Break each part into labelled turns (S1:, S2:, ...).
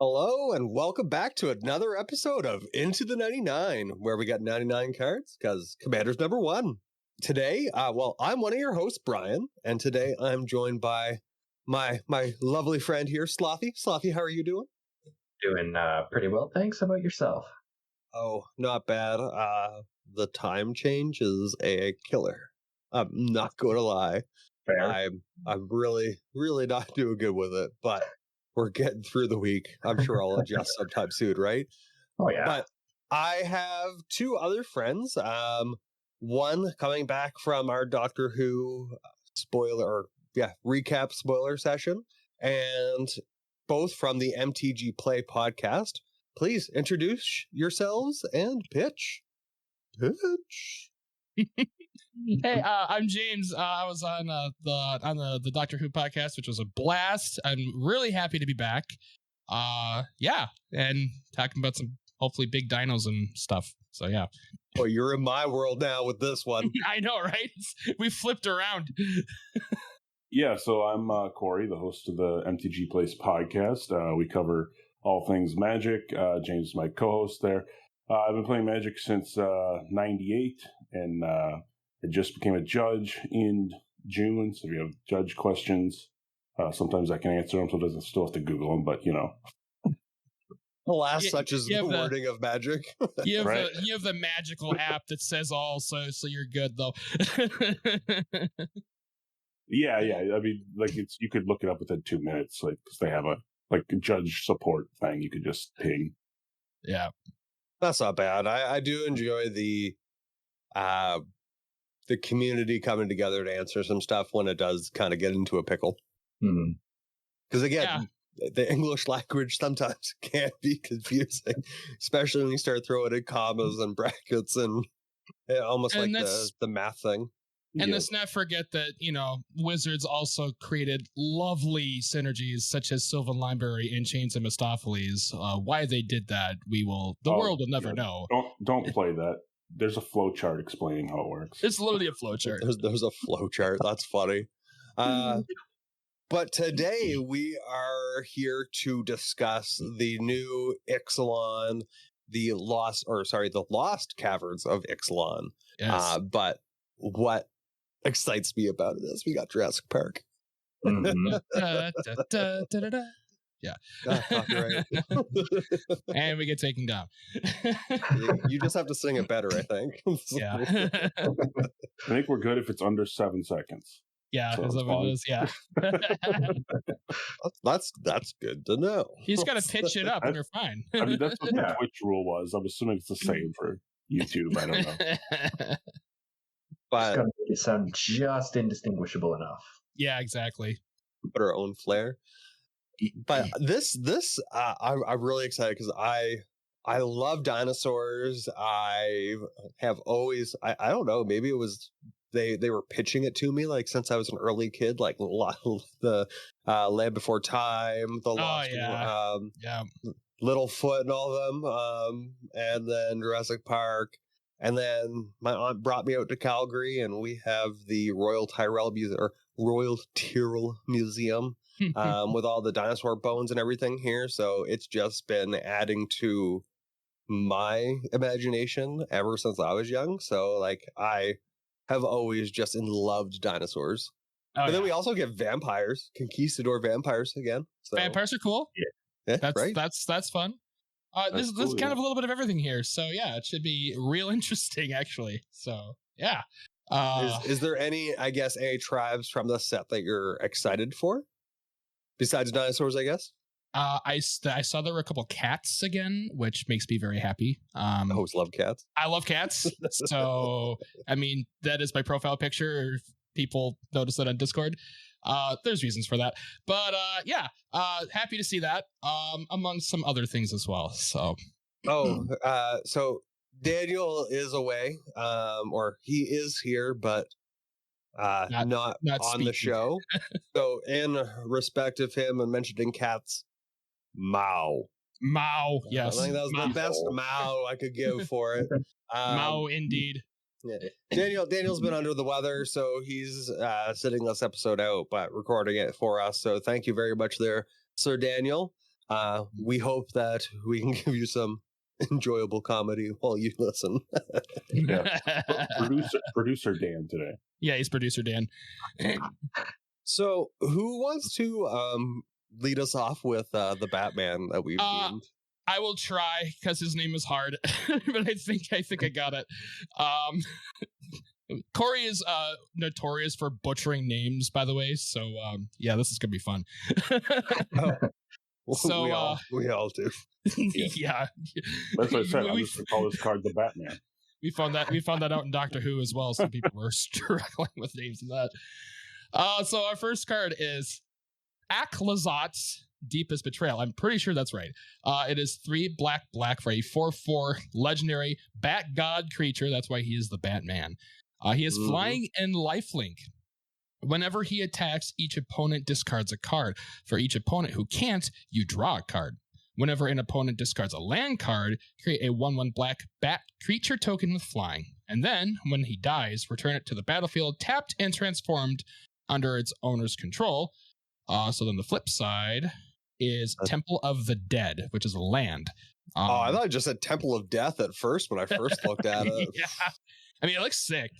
S1: Hello and welcome back to another episode of Into the 99, where we got 99 cards because Commander's number one. Today, I'm one of your hosts, Brian, and today I'm joined by my lovely friend here, Slothy. Slothy, how are you doing?
S2: Doing pretty well, thanks. How about yourself?
S1: Oh, not bad. The time change is a killer. I'm not going to lie.
S2: Fair.
S1: I'm really not doing good with it, but we're getting through the week. I'm sure I'll adjust sometime soon, right?
S2: Oh, yeah.
S1: But I have two other friends. One coming back from our Doctor Who recap spoiler session, and both from the MTGPlace podcast. Please introduce yourselves and pitch.
S3: Hey, I'm James. I was on the Doctor Who podcast, which was a blast. I'm really happy to be back. And talking about some hopefully big dinos and stuff. So yeah.
S1: Well, you're in my world now with this one.
S3: I know, right? We flipped around.
S4: Yeah, so I'm Cory, the host of the MTGPlace podcast. We cover all things Magic. James is my co-host there. I've been playing Magic since 98, and I just became a judge in June. So if you have judge questions, sometimes I can answer them, sometimes I still have to Google them, but you know.
S1: Alas, such is the wording of Magic.
S3: You have the magical app that says all, so you're good though.
S4: Yeah. I mean, like you could look it up within 2 minutes, like because they have a judge support thing you could just ping.
S3: Yeah.
S1: That's not bad. I do enjoy the community coming together to answer some stuff when it does kind of get into a pickle. Because again, the English language sometimes can be confusing, especially when you start throwing in commas and brackets and almost like the math thing.
S3: And let's not forget that, Wizards also created lovely synergies such as Sylvan Library and Chains of Mistopheles. Why they did that, the world will never know.
S4: Don't play that. There's a flow chart explaining how it works.
S3: It's literally a flow chart.
S1: There's a flow chart. That's funny. But today we are here to discuss the new Ixalan, the Lost Caverns of Ixalan.
S3: Yes.
S1: But what excites me about it is we got Jurassic Park.
S3: Yeah.
S1: Copyright.
S3: And we get taken down.
S1: You just have to sing it better, I think.
S3: Yeah.
S4: I think we're good if it's under 7 seconds.
S3: Yeah,
S4: so
S3: is that what it is? Yeah.
S1: That's good to know.
S3: You just got to pitch it up and you're fine.
S4: I mean, that's what the Twitch rule was. I'm assuming it's the same for YouTube. I don't know.
S1: But
S2: it's going to make it sound just indistinguishable enough.
S3: Yeah, exactly.
S1: Put our own flair. But this I'm really excited because I love dinosaurs. I have always I don't know, maybe it was they were pitching it to me like since I was an early kid, like the Land Before Time, the Lost, Littlefoot, and all of them, and then Jurassic Park. And then my aunt brought me out to Calgary, and we have the Royal Tyrrell Museum with all the dinosaur bones and everything here. So it's just been adding to my imagination ever since I was young. So like I have always just loved dinosaurs. But then we also get vampires, conquistador vampires again. So.
S3: Vampires are cool.
S1: Yeah,
S3: that's fun. This is kind of a little bit of everything here. So yeah, it should be real interesting actually. So yeah.
S1: Is there any tribes from the set that you're excited for? Besides dinosaurs, I guess?
S3: I saw there were a couple cats again, which makes me very happy.
S1: I always love cats.
S3: I love cats. So, I mean, that is my profile picture. If people notice that on Discord. There's reasons for that. But happy to see that among some other things as well. So,
S1: so Daniel is away, or he is here, but not on the show. So in respect of him and mentioning cats, Mao,
S3: yes,
S1: I think that was the best Mao I could give for it.
S3: Mao indeed.
S1: Yeah. Daniel's been under the weather, so he's sitting this episode out, but recording it for us. So thank you very much there, Sir Daniel. We hope that we can give you some enjoyable comedy while you listen.
S4: Yeah. Producer Dan today.
S3: Yeah, he's producer Dan.
S1: So, who wants to lead us off with the Batman that we've named?
S3: I will try because his name is hard, but I think I got it. Cory is notorious for butchering names, by the way. So yeah, this is gonna be fun. So
S1: we all do.
S3: Yeah,
S4: that's what I said. I'm just gonna call this card the Batman.
S3: We found that out in Doctor Who as well. Some people were struggling with names and that. So our first card is Ixalan's Deepest Betrayal. I'm pretty sure that's right. It is 3 black for a 4/4 legendary bat god creature. That's why he is the Batman. He is flying and lifelink. Whenever he attacks, each opponent discards a card. For each opponent who can't, you draw a card. Whenever an opponent discards a land card, create a 1/1 black bat creature token with flying. And then, when he dies, return it to the battlefield, tapped and transformed under its owner's control. So then the flip side is Temple of the Dead, which is a land.
S1: I thought it just said Temple of Death at first when I first looked at it.
S3: Yeah. I mean, it looks sick.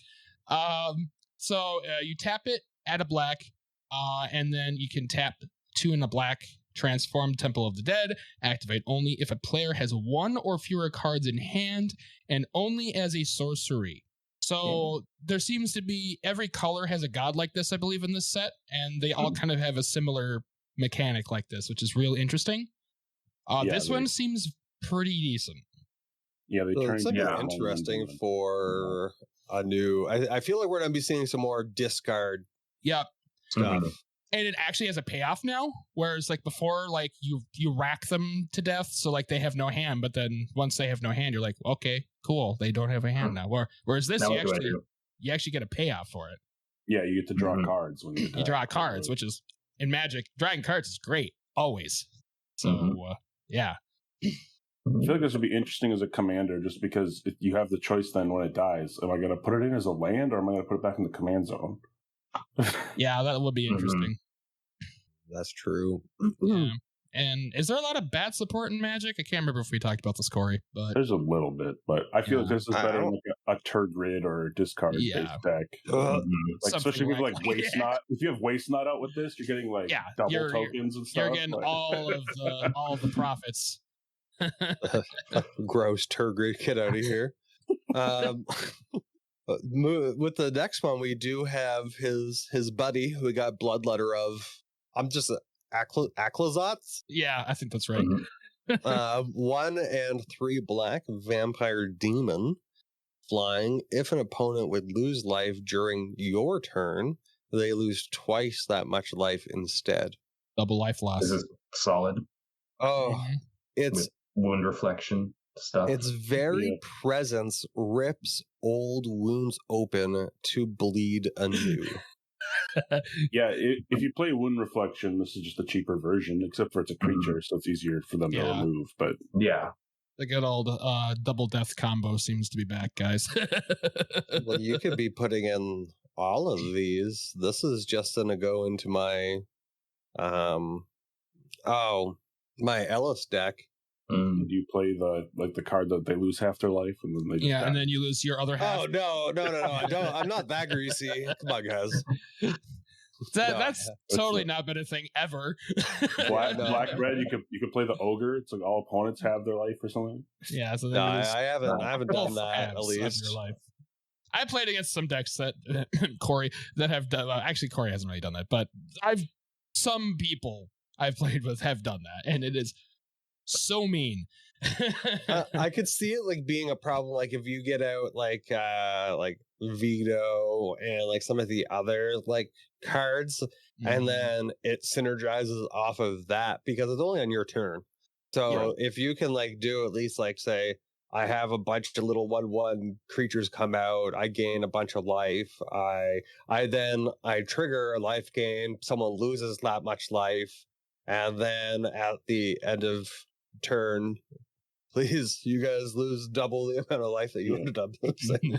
S3: So you tap it, add a black, and then you can tap 2 in a black, transform Temple of the Dead, activate only if a player has 1 or fewer cards in hand, and only as a sorcery. So there seems to be, every color has a god like this, I believe, in this set, and they all kind of have a similar mechanic like this, which is real interesting. This one seems pretty decent.
S4: Yeah, they turned
S1: something interesting for a new. I feel like we're going to be seeing some more discard stuff.
S3: And it actually has a payoff now, whereas like before, like you rack them to death, so like they have no hand, but then once they have no hand, you're like, okay, cool, they don't have a hand now. Whereas this, you actually get a payoff for it.
S4: Yeah, you get to draw cards when you
S3: draw cards, which is in Magic, drawing cards is great always. So yeah.
S4: I feel like this would be interesting as a commander, just because if you have the choice then when it dies. Am I going to put it in as a land, or am I going to put it back in the command zone?
S3: Yeah, that would be interesting.
S1: That's true.
S3: Yeah. And is there a lot of bat support in Magic? I can't remember if we talked about this, Cory. But
S4: there's a little bit, but I feel like this is better than like a Turgid or a discard based deck. Like, especially with like Waste Knot. If you have Waste Knot out with this, you're getting like double tokens and stuff.
S3: You're getting all of the profits.
S1: Gross Turgid, get out of here. With the next one, we do have his buddy who we got Bloodletter of. I'm just Ixalan's.
S3: Yeah, I think that's right.
S1: 1 and 3 black vampire demon flying. If an opponent would lose life during your turn, they lose twice that much life instead.
S3: Double life loss.
S2: This is solid.
S1: Oh, it's
S2: wound reflection stuff.
S1: Its very presence rips old wounds open to bleed anew.
S4: Yeah, if you play Wound Reflection, this is just a cheaper version, except for it's a creature, so it's easier for them to remove. But
S3: the good old double death combo seems to be back, guys.
S1: Well, you could be putting in all of these. This is just gonna go into my my Ellis deck.
S4: Do you play the card that they lose half their life and then they just die?
S3: And then you lose your other half?
S1: Oh no! I don't. I'm not that greasy. Come on, guys.
S3: That's totally not been a thing ever.
S4: Black red. You could play the ogre. It's like all opponents have their life or something.
S3: Yeah. So
S1: no, I haven't done that at least.
S3: Your life. I played against some decks that Cory that have done. Actually, Cory hasn't really done that, but some people I've played with have done that, and it is so mean.
S1: I could see it like being a problem, like if you get out like Veto and like some of the other like cards, and then it synergizes off of that because it's only on your turn. So if you can like do at least like say I have a bunch of little 1/1 creatures come out, I gain a bunch of life, I trigger a life gain, someone loses that much life, and then at the end of turn, please, you guys lose double the amount of life that you ended up losing.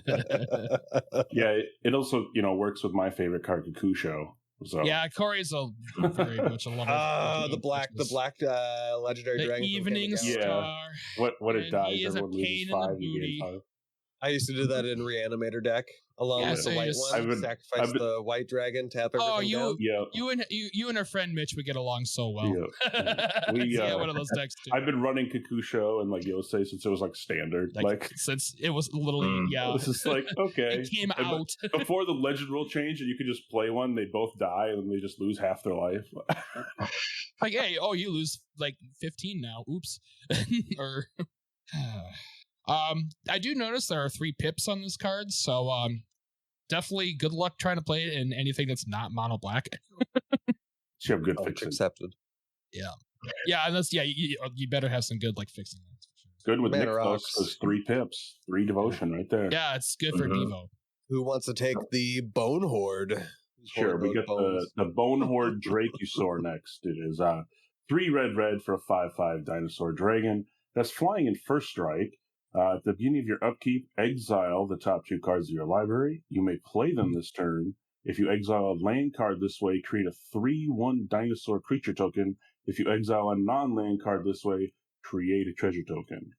S4: Yeah, it also works with my favorite card, Kakusho, So
S3: Yeah, Cory's very much a lover.
S1: The black legendary
S3: the
S1: dragon.
S3: evening star.
S4: When it
S3: And
S4: dies,
S3: he is a
S4: everyone loses
S3: pain in the
S4: 5. You
S3: booty.
S4: gain 5.
S1: I used to do that in Reanimator deck along
S3: Yeah,
S1: with
S3: so
S1: the
S3: you
S1: white
S3: just-
S1: one.
S4: I've been-
S1: Sacrifice the white dragon, tap everything
S3: Oh,
S1: down.
S4: Yeah.
S3: you and our friend Mitch would get along so well.
S4: Yeah. We,
S3: yeah, one of those decks too.
S4: I've been running Kakusho and like Yosei since it was like standard. Like
S3: since it was literally
S4: it's just like okay.
S3: it came out.
S4: Before the legend rule change and you could just play one, they both die and they just lose half their life.
S3: Like, hey, you lose like 15 now. Oops. Or I do notice there are 3 pips on this card, so definitely good luck trying to play it in anything that's not mono black.
S4: You have good fixing.
S1: Accepted.
S3: Yeah, and that's you better have some good like fixing.
S4: Good with
S1: Mana
S4: Nick folks,
S1: rocks.
S4: those 3 pips, 3 devotion right there.
S3: Yeah, it's good for Devo.
S1: Who wants to take the Bone Horde?
S4: Sure, we got the Bone Horde Dracusaur next. It is 3 red for a 5/5 dinosaur dragon that's flying in first strike. At the beginning of your upkeep, exile the top 2 cards of your library. You may play them this turn. If you exile a land card this way, create a 3/1 dinosaur creature token. If you exile a non-land card this way, create a treasure token.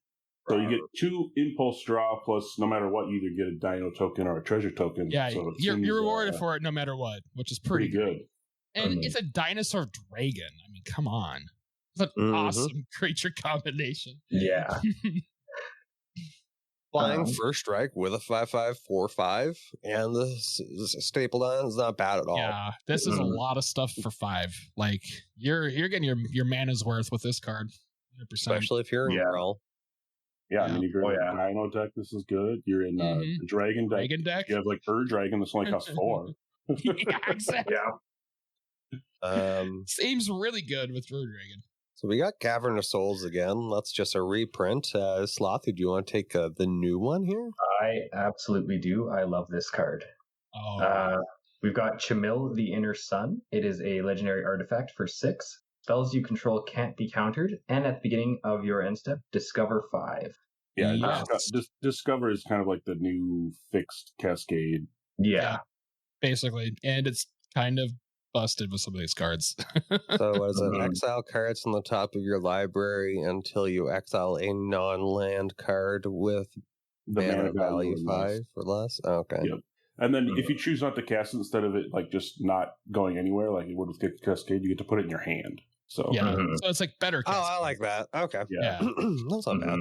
S4: So you get 2 impulse draw plus no matter what, you either get a dino token or a treasure token.
S3: Yeah,
S4: so
S3: you're rewarded for it no matter what, which is pretty
S4: good.
S3: And it's a dinosaur dragon. I mean, come on. It's an awesome creature combination.
S2: Yeah.
S1: Flying first strike with a 5/5/4/5 and the stapled on is not bad at all.
S3: Yeah, this is a lot of stuff for 5. Like you're getting your mana's worth with this card, 100%.
S1: Especially if you're in Brawl.
S4: Yeah, I mean, you're in a Dino deck, this is good. You're in the Dragon deck. You have like Dragon, this only costs 4.
S3: Yeah, exactly.
S2: Yeah.
S3: Seems really good with Dragon.
S1: So we got Cavern of Souls again. That's just a reprint. Slothy, do you want to take the new one here?
S2: I absolutely do. I love this card.
S3: Oh.
S2: We've got Chamil, the Inner Sun. It is a legendary artifact for 6. Spells you control can't be countered. And at the beginning of your end step, discover 5.
S4: Yeah,
S3: Yes.
S4: Discover is kind of like the new fixed Cascade.
S2: Yeah.
S3: Basically. And it's kind of busted with some of these cards.
S1: So what is it? Exile cards on the top of your library until you exile a non-land card with
S4: The
S1: mana value 5 or less. Okay.
S4: Yep. And then if you choose not to cast it instead of it like just not going anywhere like you would with Cascade, you get to put it in your hand. So
S3: yeah. So it's like better.
S1: Oh, I like that. Okay.
S3: Yeah.
S1: That's not bad.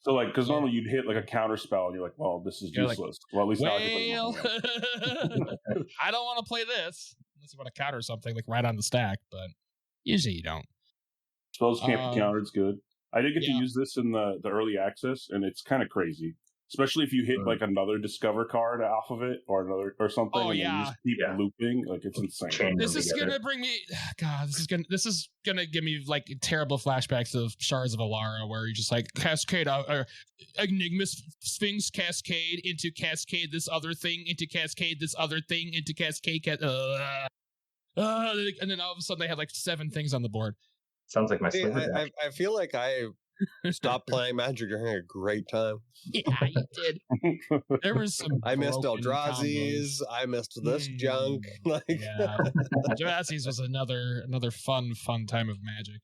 S4: So like, because normally you'd hit like a counter spell and you're like, well, this is useless.
S3: Like,
S4: well, at least now I can
S3: I don't want to play this unless you want to counter something like right on the stack, but usually you don't.
S4: Spells can't be countered. It's good. I did get to use this in the early access, and it's kind of crazy. Especially if you hit like another Discover card off of it or another or something.
S3: Oh,
S4: and
S3: yeah.
S4: you just keep looping. Like it's insane.
S3: This is gonna bring me this is gonna give me like terrible flashbacks of Shards of Alara where you just like cascade or Enigma Sphinx cascade into cascade this other thing into cascade this other thing into cascade and then all of a sudden they have like 7 things on the board.
S2: Sounds like my sliver deck.
S1: I feel like I stopped playing Magic during a great time.
S3: Yeah, you did. There was some.
S1: I missed
S3: broken
S1: Eldrazi's.
S3: combos.
S1: I missed this junk. Like,
S3: yeah, Jurassic was another fun time of Magic.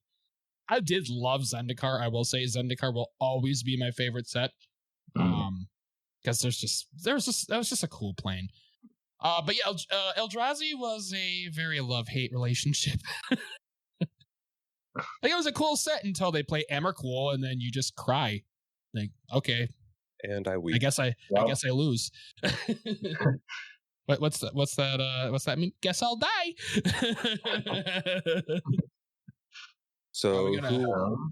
S3: I did love Zendikar. I will say Zendikar will always be my favorite set. Because that was just a cool plane. But yeah, Eldrazi was a very love-hate relationship. Like it was a cool set until they play Emrakul, and then you just cry. Like, okay,
S1: and I weep.
S3: I guess I lose. What's that mean? Guess I'll die.
S1: So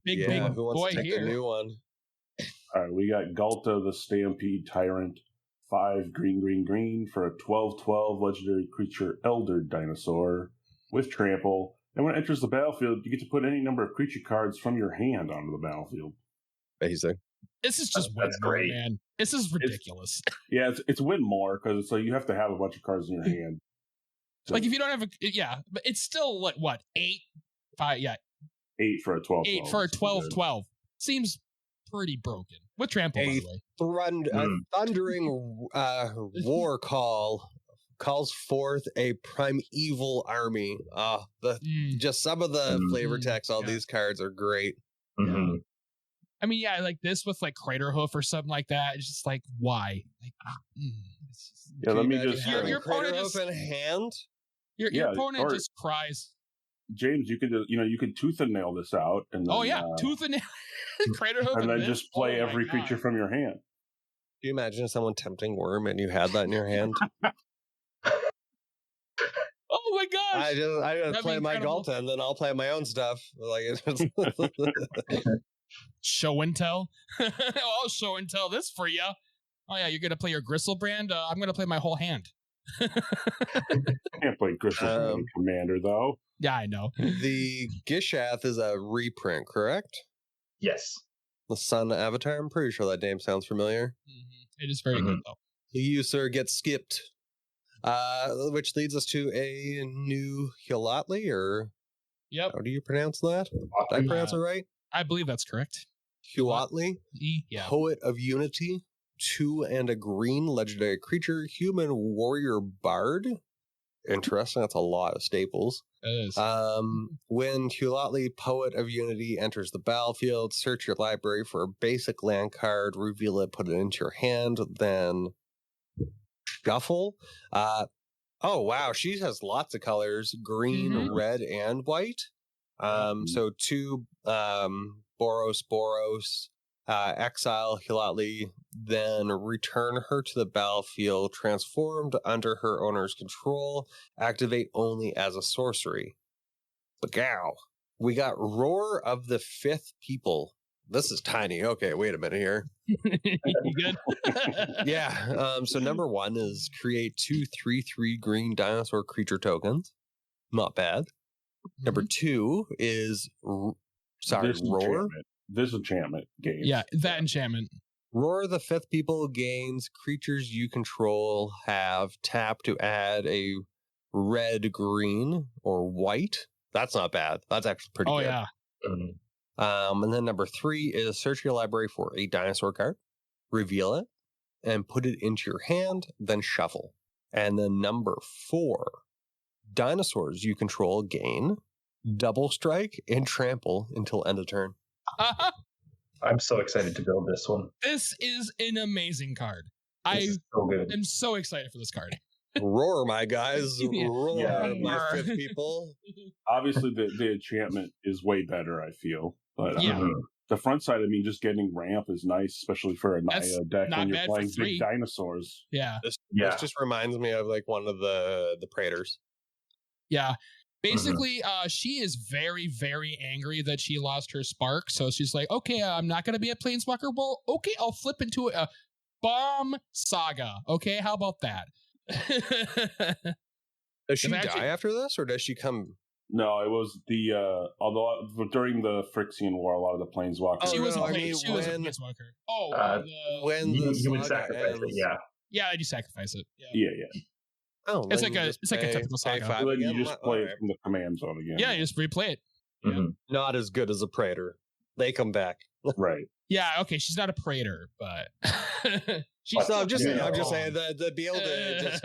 S3: big
S1: who wants
S3: boy
S1: to take
S3: here.
S1: the new one?
S4: All right, we got Galta the Stampede Tyrant, 5 green for a 12/12 legendary creature Elder Dinosaur with trample. And when it enters the battlefield, you get to put any number of creature cards from your hand onto the battlefield.
S1: Amazing.
S3: This is just
S2: that's great,
S3: man. This is ridiculous.
S4: It's win more because it's like you have to have a bunch of cards in your hand.
S3: So, like if you don't have but it's still like what 8
S4: for a 12.
S3: 8 for a 12/12 seems pretty broken with trample. By the way,
S1: Thundering war call calls forth a primeval army. Just some of the flavor text on these cards are great.
S2: Mm-hmm.
S3: I mean, yeah, like this with like Craterhoof or something like that. It's just like, why? Like,
S4: let me just
S3: your opponent just
S1: in hand.
S3: Your opponent just cries.
S4: James, you could you could tooth and nail this out, and then,
S3: tooth and nail, Craterhoof,
S4: and then just play every creature from your hand.
S1: Do you imagine someone tempting Worm and you had that in your hand?
S3: Oh my gosh!
S1: I just play my Galta and then I'll play my own stuff. Like
S3: show and tell. I'll show and tell this for you. Oh yeah, you're gonna play your Gristlebrand. I'm gonna play my whole hand.
S4: Can't play Gristlebrand Commander though.
S3: Yeah, I know.
S1: The Gishath is a reprint, correct?
S2: Yes.
S1: The Sun Avatar. I'm pretty sure that name sounds familiar.
S3: Mm-hmm. It is very good though.
S1: The user gets skipped. Which leads us to a new Hilatli, or
S3: how
S1: do you pronounce that? Did I pronounce it right?
S3: I believe that's correct.
S1: Hilatli, Poet of Unity, 2 and a green legendary creature, human warrior bard. Interesting, that's a lot of staples.
S3: It is.
S1: When Hilatli, Poet of Unity, enters the battlefield, search your library for a basic land card, reveal it, put it into your hand, then shuffle. Oh wow, she has lots of colors: green, red, and white. So 2 Boros, exile Hilatli, then return her to the battlefield transformed under her owner's control. Activate only as a sorcery. Bagow. We got Roar of the Fifth People. This is tiny. Okay, wait a minute here.
S3: You good?
S1: Yeah. So number 1 is create 2 3/3 green dinosaur creature tokens. Not bad. Number 2 is Roar.
S4: This enchantment game.
S3: Yeah, that enchantment.
S1: Roar of the Fifth People gains creatures you control have tap to add a red, green, or white. That's not bad. That's actually pretty good.
S3: Yeah.
S1: And then number 3 is search your library for a dinosaur card, reveal it, and put it into your hand, then shuffle. And then number 4, dinosaurs you control gain double strike and trample until end of turn.
S2: I'm so excited to build this one.
S3: This is an amazing card.
S2: I'm
S3: so excited for this card.
S1: Roar, my guys. Roar, my Fifth People.
S4: Obviously, the enchantment is way better, I feel. But the front side, I mean, just getting ramp is nice, especially for a Naya deck when you're playing big dinosaurs.
S3: Yeah.
S1: This just reminds me of like one of the Praetors.
S3: Yeah. Basically, she is very, very angry that she lost her spark. So she's like, okay, I'm not going to be a Planeswalker. Well, okay, I'll flip into a bomb saga. Okay, how about that?
S1: Does she die after this, or does she come?
S4: No, it was the although during the Phyrexian War, a lot of the Planeswalkers.
S3: She was a Planeswalker.
S1: When
S2: you would sacrifice it,
S3: yeah, you sacrifice it.
S4: Yeah.
S3: Oh, it's like a typical saga.
S4: You just play it from the command zone again.
S3: Yeah, you just replay it.
S1: Mm-hmm. Not as good as a Praetor. They come back.
S4: Right.
S3: Yeah. Okay. She's not a Praetor, but
S1: I'm just saying the be able to just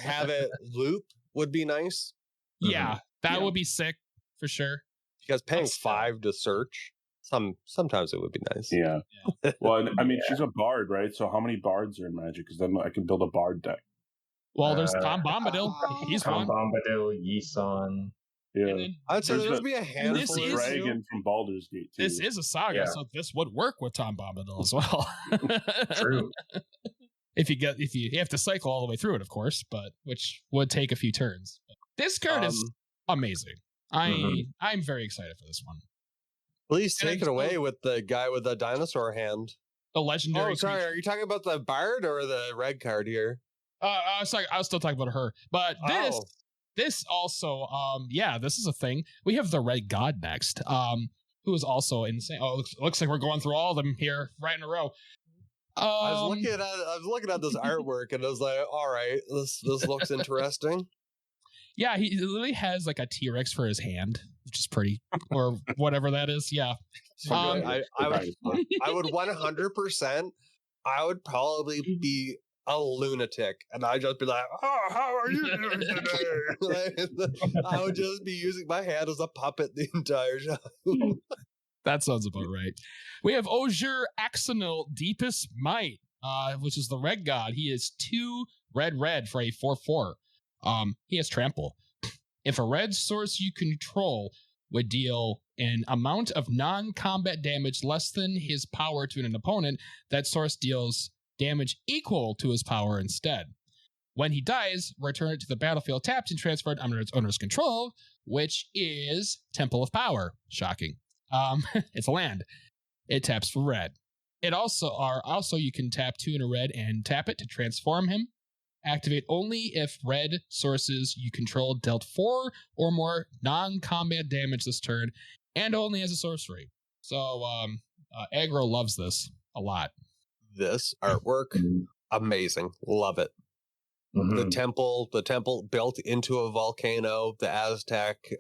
S1: have it loop would be nice.
S3: Yeah, that would be sick for sure.
S1: Because paying 5 to search, sometimes it would be nice.
S4: Yeah. Well, I mean, she's a bard, right? So how many bards are in Magic? Because then I can build a bard deck.
S3: Well, there's Tom Bombadil. He's
S2: Tom
S3: one.
S2: Bombadil, Yisan.
S4: Yeah.
S1: I'd say there's be a handful.
S4: This is dragon from Baldur's Gate too.
S3: This is a saga, so this would work with Tom Bombadil as well.
S2: True.
S3: If you have to cycle all the way through it, of course, but which would take a few turns. This card is amazing. I'm very excited for this one.
S1: Please take it away with the guy with the dinosaur hand.
S3: The legendary.
S1: Oh, sorry. Are you talking about the bard or the red card here?
S3: I was still talking about her, but this also, this is a thing. We have the Red God next, who is also insane. Oh, looks like we're going through all of them here right in a row.
S1: I was looking at this artwork and I was like, all right, this looks interesting. Yeah,
S3: he literally has like a T-Rex for his hand, which is pretty, or whatever that is. Yeah.
S1: I would 100%. I would probably be a lunatic, and I'd just be like, "Oh, how are you doing today?" I would just be using my hand as a puppet the entire time.
S3: That sounds about right. We have Ozur Axonil Deepest Might, which is the red god. He is 2 red for a 4/4. He has trample. If a red source you control would deal an amount of non-combat damage less than his power to an opponent, that source deals damage equal to his power instead. When he dies, return it to the battlefield tapped and transferred under its owner's control, which is Temple of Power. Shocking. It's a land. It taps for red. It also you can tap 2 in a red and tap it to transform him. Activate only if red sources you control dealt 4 or more non-combat damage this turn, and only as a sorcery. So aggro loves this a lot.
S1: This artwork, amazing. Love it.
S2: Mhm.
S1: The temple built into a volcano, the Aztec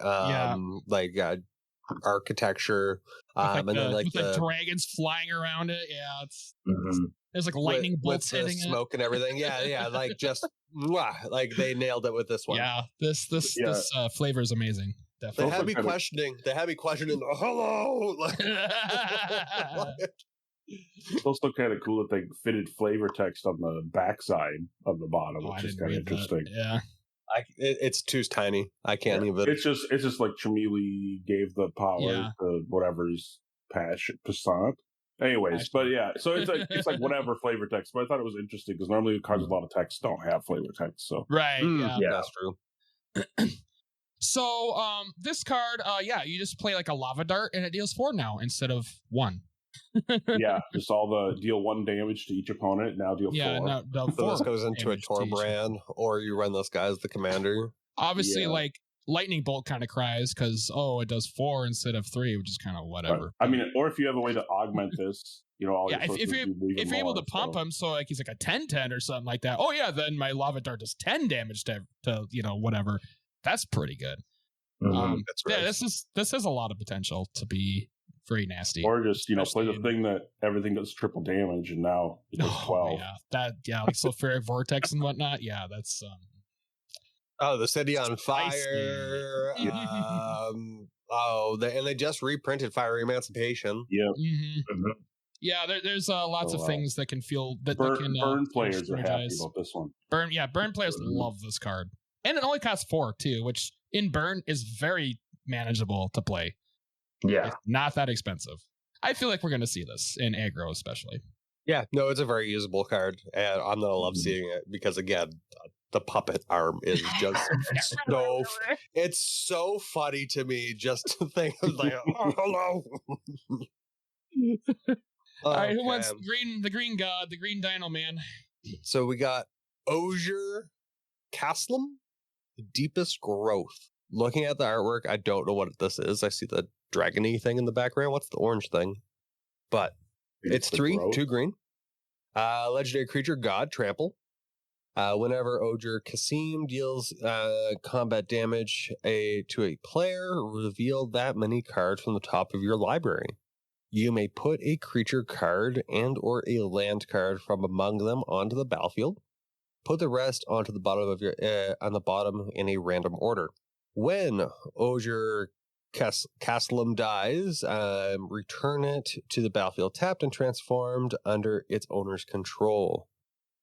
S1: architecture,
S3: With
S1: and then like
S3: the dragons flying around it. Yeah, it's
S2: Mhm.
S3: there's like lightning
S1: with
S3: bolts
S1: the
S3: hitting
S1: smoke and everything. Yeah, like just like they nailed it with this
S3: it.
S1: one.
S3: Yeah, this flavor is amazing.
S1: They
S3: Definitely.
S1: had me questioning. Hello.
S4: It's also kind of cool that they fitted flavor text on the backside of the bottom,
S3: Oh, I
S4: which is
S3: didn't
S4: kind of
S3: read that.
S4: interesting.
S3: Yeah.
S1: It's too tiny. I can't even.
S4: It's just like Chamili gave the power
S3: Yeah.
S4: to whatever's passant. Anyways, but yeah, so it's like whatever flavor text. But I thought it was interesting because normally cards with a lot of text don't have flavor text. So
S3: Right. Yeah.
S2: Yeah.
S1: That's true.
S3: So this card, you just play like a lava dart and it deals 4 now instead of 1.
S4: yeah, just all the deal 1 damage to each opponent. Now deal 4.
S3: Yeah, no,
S1: So
S3: 4
S1: this goes into a
S3: damage to each.
S1: Torbrand, or you run this guy as the commander.
S3: Obviously,
S4: Yeah.
S3: like lightning bolt kind of cries because it does 4 instead of 3, which is kind of whatever.
S4: I mean, or if you have a way to augment this, all
S3: Yeah,
S4: your sources do even
S3: if you're able
S4: more,
S3: to pump him, so like he's like a 10/10 or something like that. Oh yeah, then my lava dart does 10 damage to whatever. That's pretty good.
S2: Mhm.
S1: That's right.
S3: Yeah, this has a lot of potential to be very nasty.
S4: Or just play the
S3: Especially-
S4: thing that everything does triple damage, and now it does 12.
S3: Like sulfuric vortex and whatnot. Yeah, that's
S1: The city on
S3: Spicy.
S1: fire. They just reprinted Fire Emancipation.
S4: Yeah,
S2: Mhm.
S3: yeah. There's lots of
S4: wow.
S3: things that can feel that
S4: burn
S3: can
S4: players are happy
S3: synergize.
S4: about this one.
S3: Burn players love this card, and it only costs 4 too, which in burn is very manageable to play.
S2: Yeah.
S3: It's not that expensive. I feel like we're going to see this in aggro, especially.
S1: Yeah, no, it's a very usable card, and I'm gonna love seeing it because again, the puppet arm is just so. It's so funny to me just to think of like, oh, hello.
S3: All right, who
S1: Okay.
S3: wants the green god, the green dino man?
S1: So we got Ozur Castlum, the deepest growth. Looking at the artwork, I don't know what this is. I see the dragony thing in the background. What's the orange thing? But it's
S4: the
S1: 3,
S4: growth.
S1: 2 green. Legendary creature, God, trample. Whenever Ozur Kasim deals combat damage to a player, reveal that many cards from the top of your library. You may put a creature card and or a land card from among them onto the battlefield. Put the rest onto the bottom of on the bottom in a random order. When Ozur Castlum dies, return it to the battlefield tapped and transformed under its owner's control.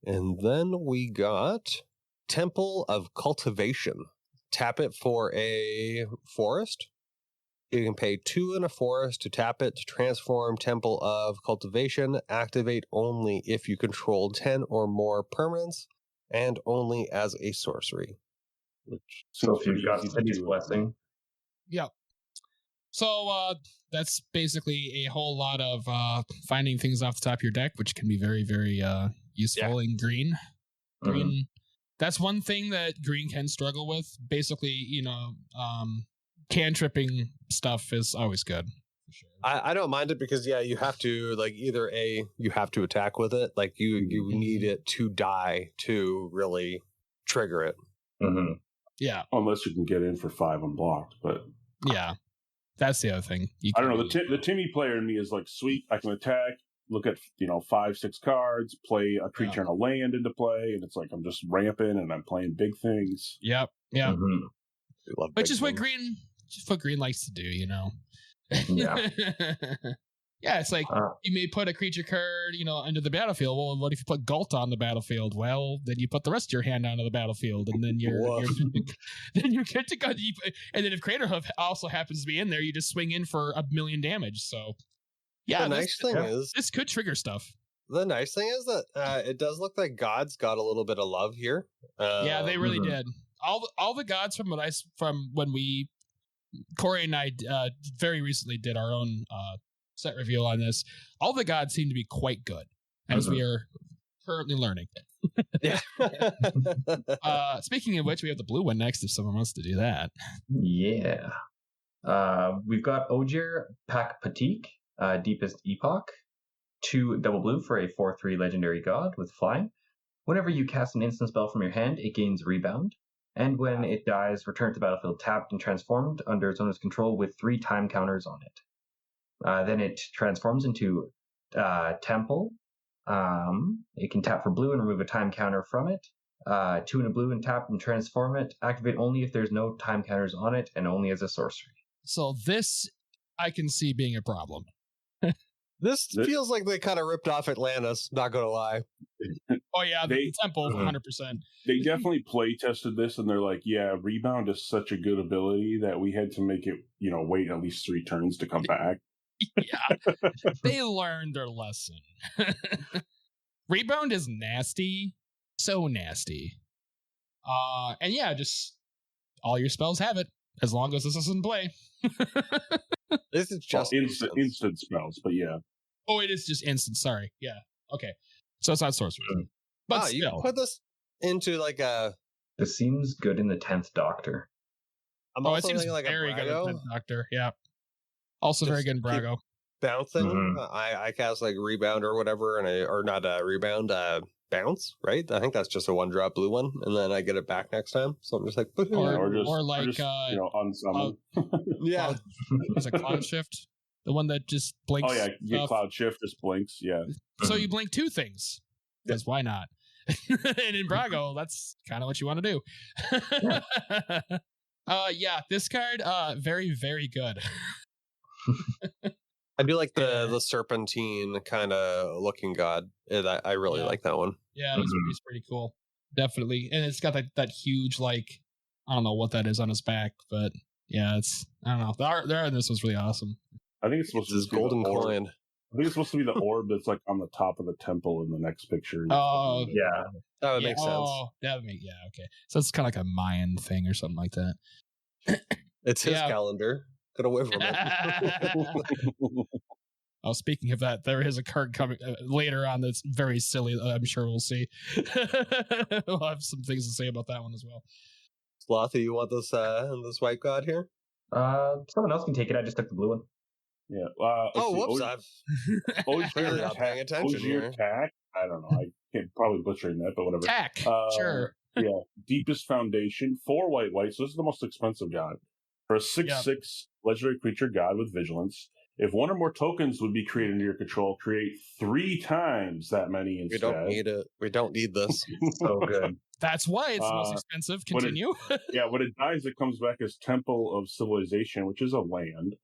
S1: And then we got Temple of Cultivation. Tap it for a forest. You can pay 2 in a forest to tap it to transform Temple of Cultivation. Activate only if you control 10 or more permanents and only as a sorcery.
S4: Which
S2: So
S4: seems
S2: if you've
S4: pretty
S2: got
S4: easy to
S2: City's
S4: do.
S2: Blessing,
S3: Yep. So that's basically a whole lot of finding things off the top of your deck, which can be very, very useful in green. Green. That's one thing that green can struggle with. Basically, cantripping stuff is always good. For sure.
S1: I don't mind it because you have to you have to attack with it. Like you need it to die to really trigger it.
S2: Mhm.
S3: Yeah.
S4: Unless you can get in for 5 unblocked, but
S3: Yeah. That's the other thing.
S4: I don't know. The Timmy player in me is like, sweet, I can attack, look at 5-6 cards, play a creature and a land into play, and it's like I'm just ramping and I'm playing big things.
S3: Yep.
S1: Mm-hmm.
S3: Which is what green likes to do,
S2: Yeah.
S3: Yeah, it's like you may put a creature card, under the battlefield. Well, what if you put Galt on the battlefield? Well, then you put the rest of your hand onto the battlefield, and then you're then you're good to go. And then if Crater Hoof also happens to be in there, you just swing in for 1,000,000 damage. So, yeah, this could trigger stuff.
S1: The nice thing is that it does look like Gods got a little bit of love here.
S3: Yeah, they really did. All the Gods from when we Cory and I very recently did our own set reveal on this. All the Gods seem to be quite good, as we are currently learning.
S1: Yeah.
S3: Speaking of which, we have the blue one next if someone wants to do that.
S2: Yeah. We've got Ogier Pakpatik, Deepest Epoch, 2 double blue for a 4/3 legendary god with flying. Whenever you cast an instant spell from your hand, it gains rebound. And when it dies, return to the battlefield tapped and transformed under its owner's control with 3 time counters on it. Then it transforms into Temple. It can tap for blue and remove a time counter from it. 2 in a blue and tap and transform it. Activate only if there's no time counters on it and only as a sorcery.
S3: So this I can see being a problem.
S1: This feels like they kind of ripped off Atlantis, not gonna lie.
S3: Oh yeah, the Temple, 100%.
S4: They definitely play tested this, and they're like, yeah, rebound is such a good ability that we had to make it, wait at least 3 turns to come back.
S3: Yeah, they learned their lesson. Rebound is nasty, so nasty. And yeah, just all your spells have it as long as this is in play.
S1: This is just
S4: instant spells, but yeah.
S3: Oh, it is just instant. Sorry. Yeah. Okay. So it's not sorcery, but still.
S1: You can put this into like a.
S2: This seems good in the 10th Doctor.
S3: It seems like very good in the 10th Doctor. Yeah. Also very good in Brago.
S1: Bouncing. I cast like rebound or whatever, or not rebound. Bounce, right? I think that's just a 1-drop blue one, and then I get it back next time. So I'm just like,
S4: unsummon.
S1: Yeah,
S3: is it Cloud Shift? The one that just blinks.
S4: Oh yeah, Cloud Shift just blinks. Yeah.
S3: So you blink 2 things, because why not? And in Brago, that's kind of what you want to do. Yeah, this card, very, very good.
S1: I do like the serpentine kind of looking god. I really like that one.
S3: Yeah, it's pretty cool. Definitely. And it's got that huge, like, I don't know what that is on his back, but yeah, I don't know. The art in this was really awesome.
S4: I think it's supposed to be
S1: golden coin.
S4: I think it's supposed to be the orb that's like on the top of the temple in the next picture.
S3: Oh,
S2: yeah.
S1: That would make sense.
S3: Oh, that would make, okay. So it's kind of like a Mayan thing or something like that.
S1: It's his calendar. Get away from it.
S3: Oh, speaking of that, there is a card coming later on that's very silly. I'm sure we'll see. We'll have some things to say about that one as well.
S1: Slothy, you want this white god here?
S2: Someone else can take it. I just took the blue one.
S4: Yeah.
S1: Whoops! I'm clearly not paying attention here.
S4: Tack? I don't know. I can't probably butchering that, but whatever.
S3: Tack. Sure.
S4: Yeah. Deepest Foundation, 4 white. So this is the most expensive god. For a 6/6 legendary creature god with vigilance, if 1 or more tokens would be created under your control, create 3 times that many instead.
S1: We don't need it. We don't need this.
S2: So good.
S3: That's why it's the most expensive. Continue.
S4: When it dies, it comes back as Temple of Civilization, which is a land.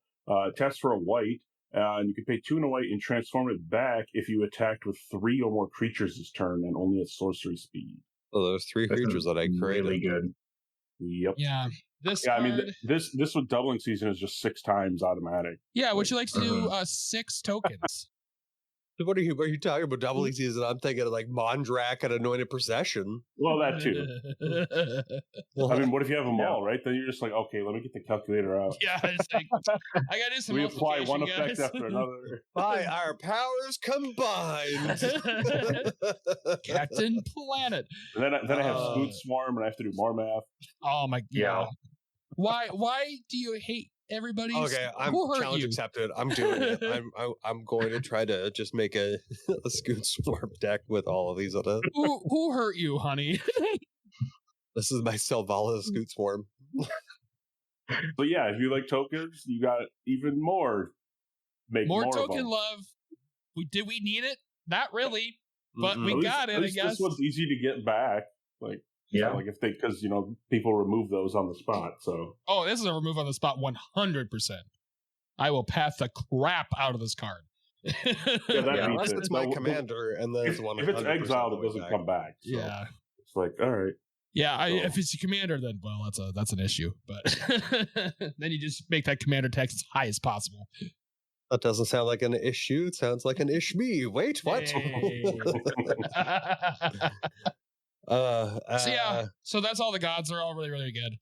S4: Taps for a white, and you can pay 2 and a white and transform it back if you attacked with 3 or more creatures this turn and only at sorcery speed.
S1: So there's 3 creatures that I created.
S2: Really good.
S4: Yep.
S3: Yeah.
S4: I mean, this with doubling season is just 6 times automatic.
S3: Yeah, would you like to do 6 tokens?
S1: What are you talking about? Doubling season? I'm thinking of like Mondrak and Anointed Procession.
S4: Well, that too. I mean, what if you have them all, right? Then you're just like, okay, let me get the calculator out.
S3: Yeah, it's like, I got to do some.
S4: We apply one effect after another.
S1: By our powers combined,
S3: Captain Planet.
S4: And then I have Scoot Swarm, and I have to do more math.
S3: Oh my god! Yeah. Why do you hate everybody?
S1: Okay, I'm challenge accepted. I'm doing it. I'm going to try to just make a Scoot Swarm deck with all of these.
S3: Who hurt you, honey?
S1: This is my Selvala Scoot Swarm.
S4: But yeah, if you like tokens, you got even more. Make more
S3: token love. did we need it? Not really, but
S1: Mm-mm.
S3: we got it.
S4: At least
S3: I guess
S4: this one's easy to get back. Like,
S2: Yeah.
S4: like if they, because people remove those on the spot. So
S3: Oh, this is a remove on the spot 100%. I will path the crap out of this card.
S4: that
S2: Yeah,
S4: beats
S1: Unless
S4: it.
S1: it's my
S4: No,
S1: commander, and then
S4: if it's exiled, it doesn't come back. So
S3: Yeah.
S4: it's like, all right.
S3: Yeah, if it's a commander, then well, that's an issue. But then you just make that commander tax as high as possible.
S1: That doesn't sound like an issue. It sounds like an ish me. Wait, what?
S3: Hey. So yeah, so that's all the gods. They're all really, really good.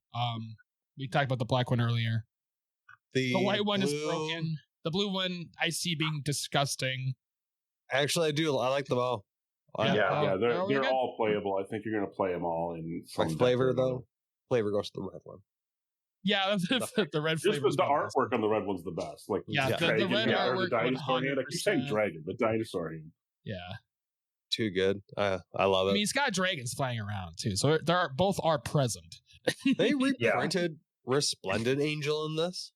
S3: We talked about the black one earlier. The white one is broken. The blue one I see being disgusting.
S1: Actually, I do. I like them all.
S4: Yeah, they're
S3: good?
S4: all playable. I think you're going to play them all in
S1: My
S4: some
S1: flavor,
S4: deck or
S1: though, flavor goes to the red one.
S3: Yeah, the red
S4: Just
S3: flavor.
S4: the artwork on the red one's the best. Like
S3: Yeah, the
S4: dragon,
S3: red
S4: or
S3: artwork,
S4: the dinosaur hand. I keep saying
S3: 100%.
S4: dragon, but dinosaur hand.
S3: Yeah,
S1: Too good. I love
S3: I
S1: it.
S3: mean, he's got dragons flying around too, so both are present.
S1: They reprinted Resplendent Angel in this.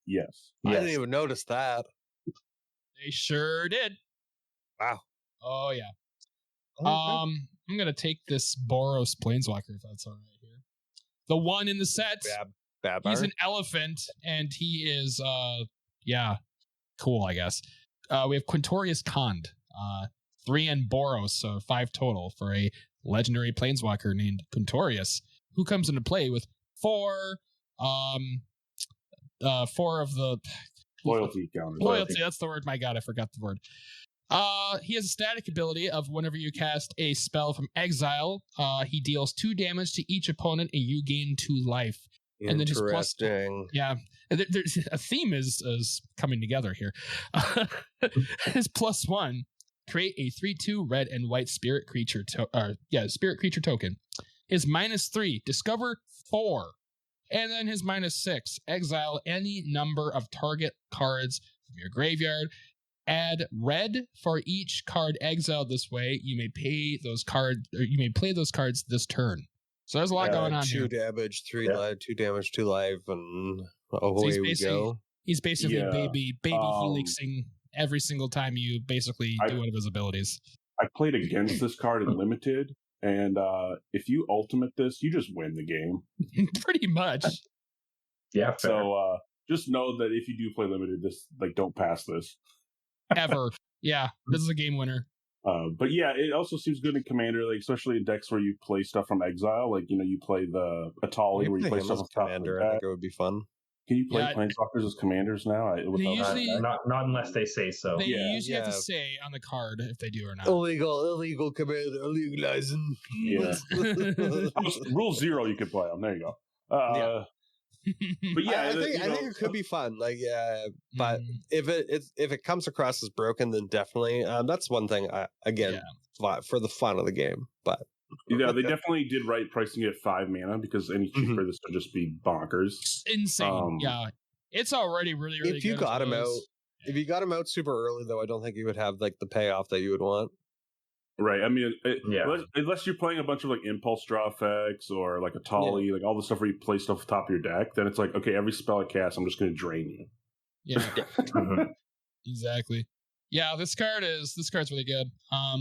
S4: Yes.
S1: I didn't even notice that.
S3: They sure did.
S1: Wow.
S3: Oh yeah.
S1: Okay.
S3: I'm gonna take this Boros Planeswalker if that's all right here. The one in the set.
S1: Bad
S3: He's an elephant, and he is cool, I guess. We have Quintorius Kond, 3 and Boros, so 5 total for a legendary planeswalker named Quintorius, who comes into play with 4 of the
S4: Loyalty counters.
S3: loyalty. That's the word. My God, I forgot the word. He has a static ability of whenever you cast a spell from exile, he deals 2 damage to each opponent and you gain 2 life. And then his plus, yeah, there's a theme is coming together here. His +1, create a 3/2 red and white spirit creature spirit creature token. His -3, discover 4, and then his -6, exile any number of target cards from your graveyard. Add red for each card exiled this way. You may play those cards this turn. So there's a lot going on
S1: 2
S3: here.
S1: damage, 3 life, 2 damage, 2 life, and away we go.
S3: He's basically baby helixing every single time you basically do one of his abilities.
S4: I played against this card in limited, and if you ultimate this, you just win the game.
S3: Pretty much.
S2: Yeah. Fair.
S4: So just know that if you do play limited, don't pass this.
S3: Ever. Yeah, this is a game winner.
S4: But yeah, it also seems good in Commander, like especially in decks where you play stuff from exile, like you play the Atali where you play stuff from
S1: Commander. I think it would be fun.
S4: Can you play Planeswalkers as commanders now?
S2: Not unless they say so.
S3: They usually have to say on the card if they do or not.
S1: Illegal commander, illegalizing.
S4: Yeah. Rule 0, you can play them. There you go. But yeah,
S1: I think it could be fun. But if it comes across as broken, then definitely that's one thing. For the fun of the game. But
S4: yeah, they definitely did right pricing it at 5 mana because any cheaper this would just be bonkers.
S3: Insane. It's already really, really.
S1: If you
S3: good
S1: got him out, if you got him out super early, though, I don't think you would have the payoff that you would want.
S4: Right. I mean, unless you're playing a bunch of impulse draw effects or Atali, all the stuff where you play stuff top of your deck, then it's okay, every spell I cast, I'm just going to drain you.
S3: Yeah. Exactly. Yeah, this card's really good.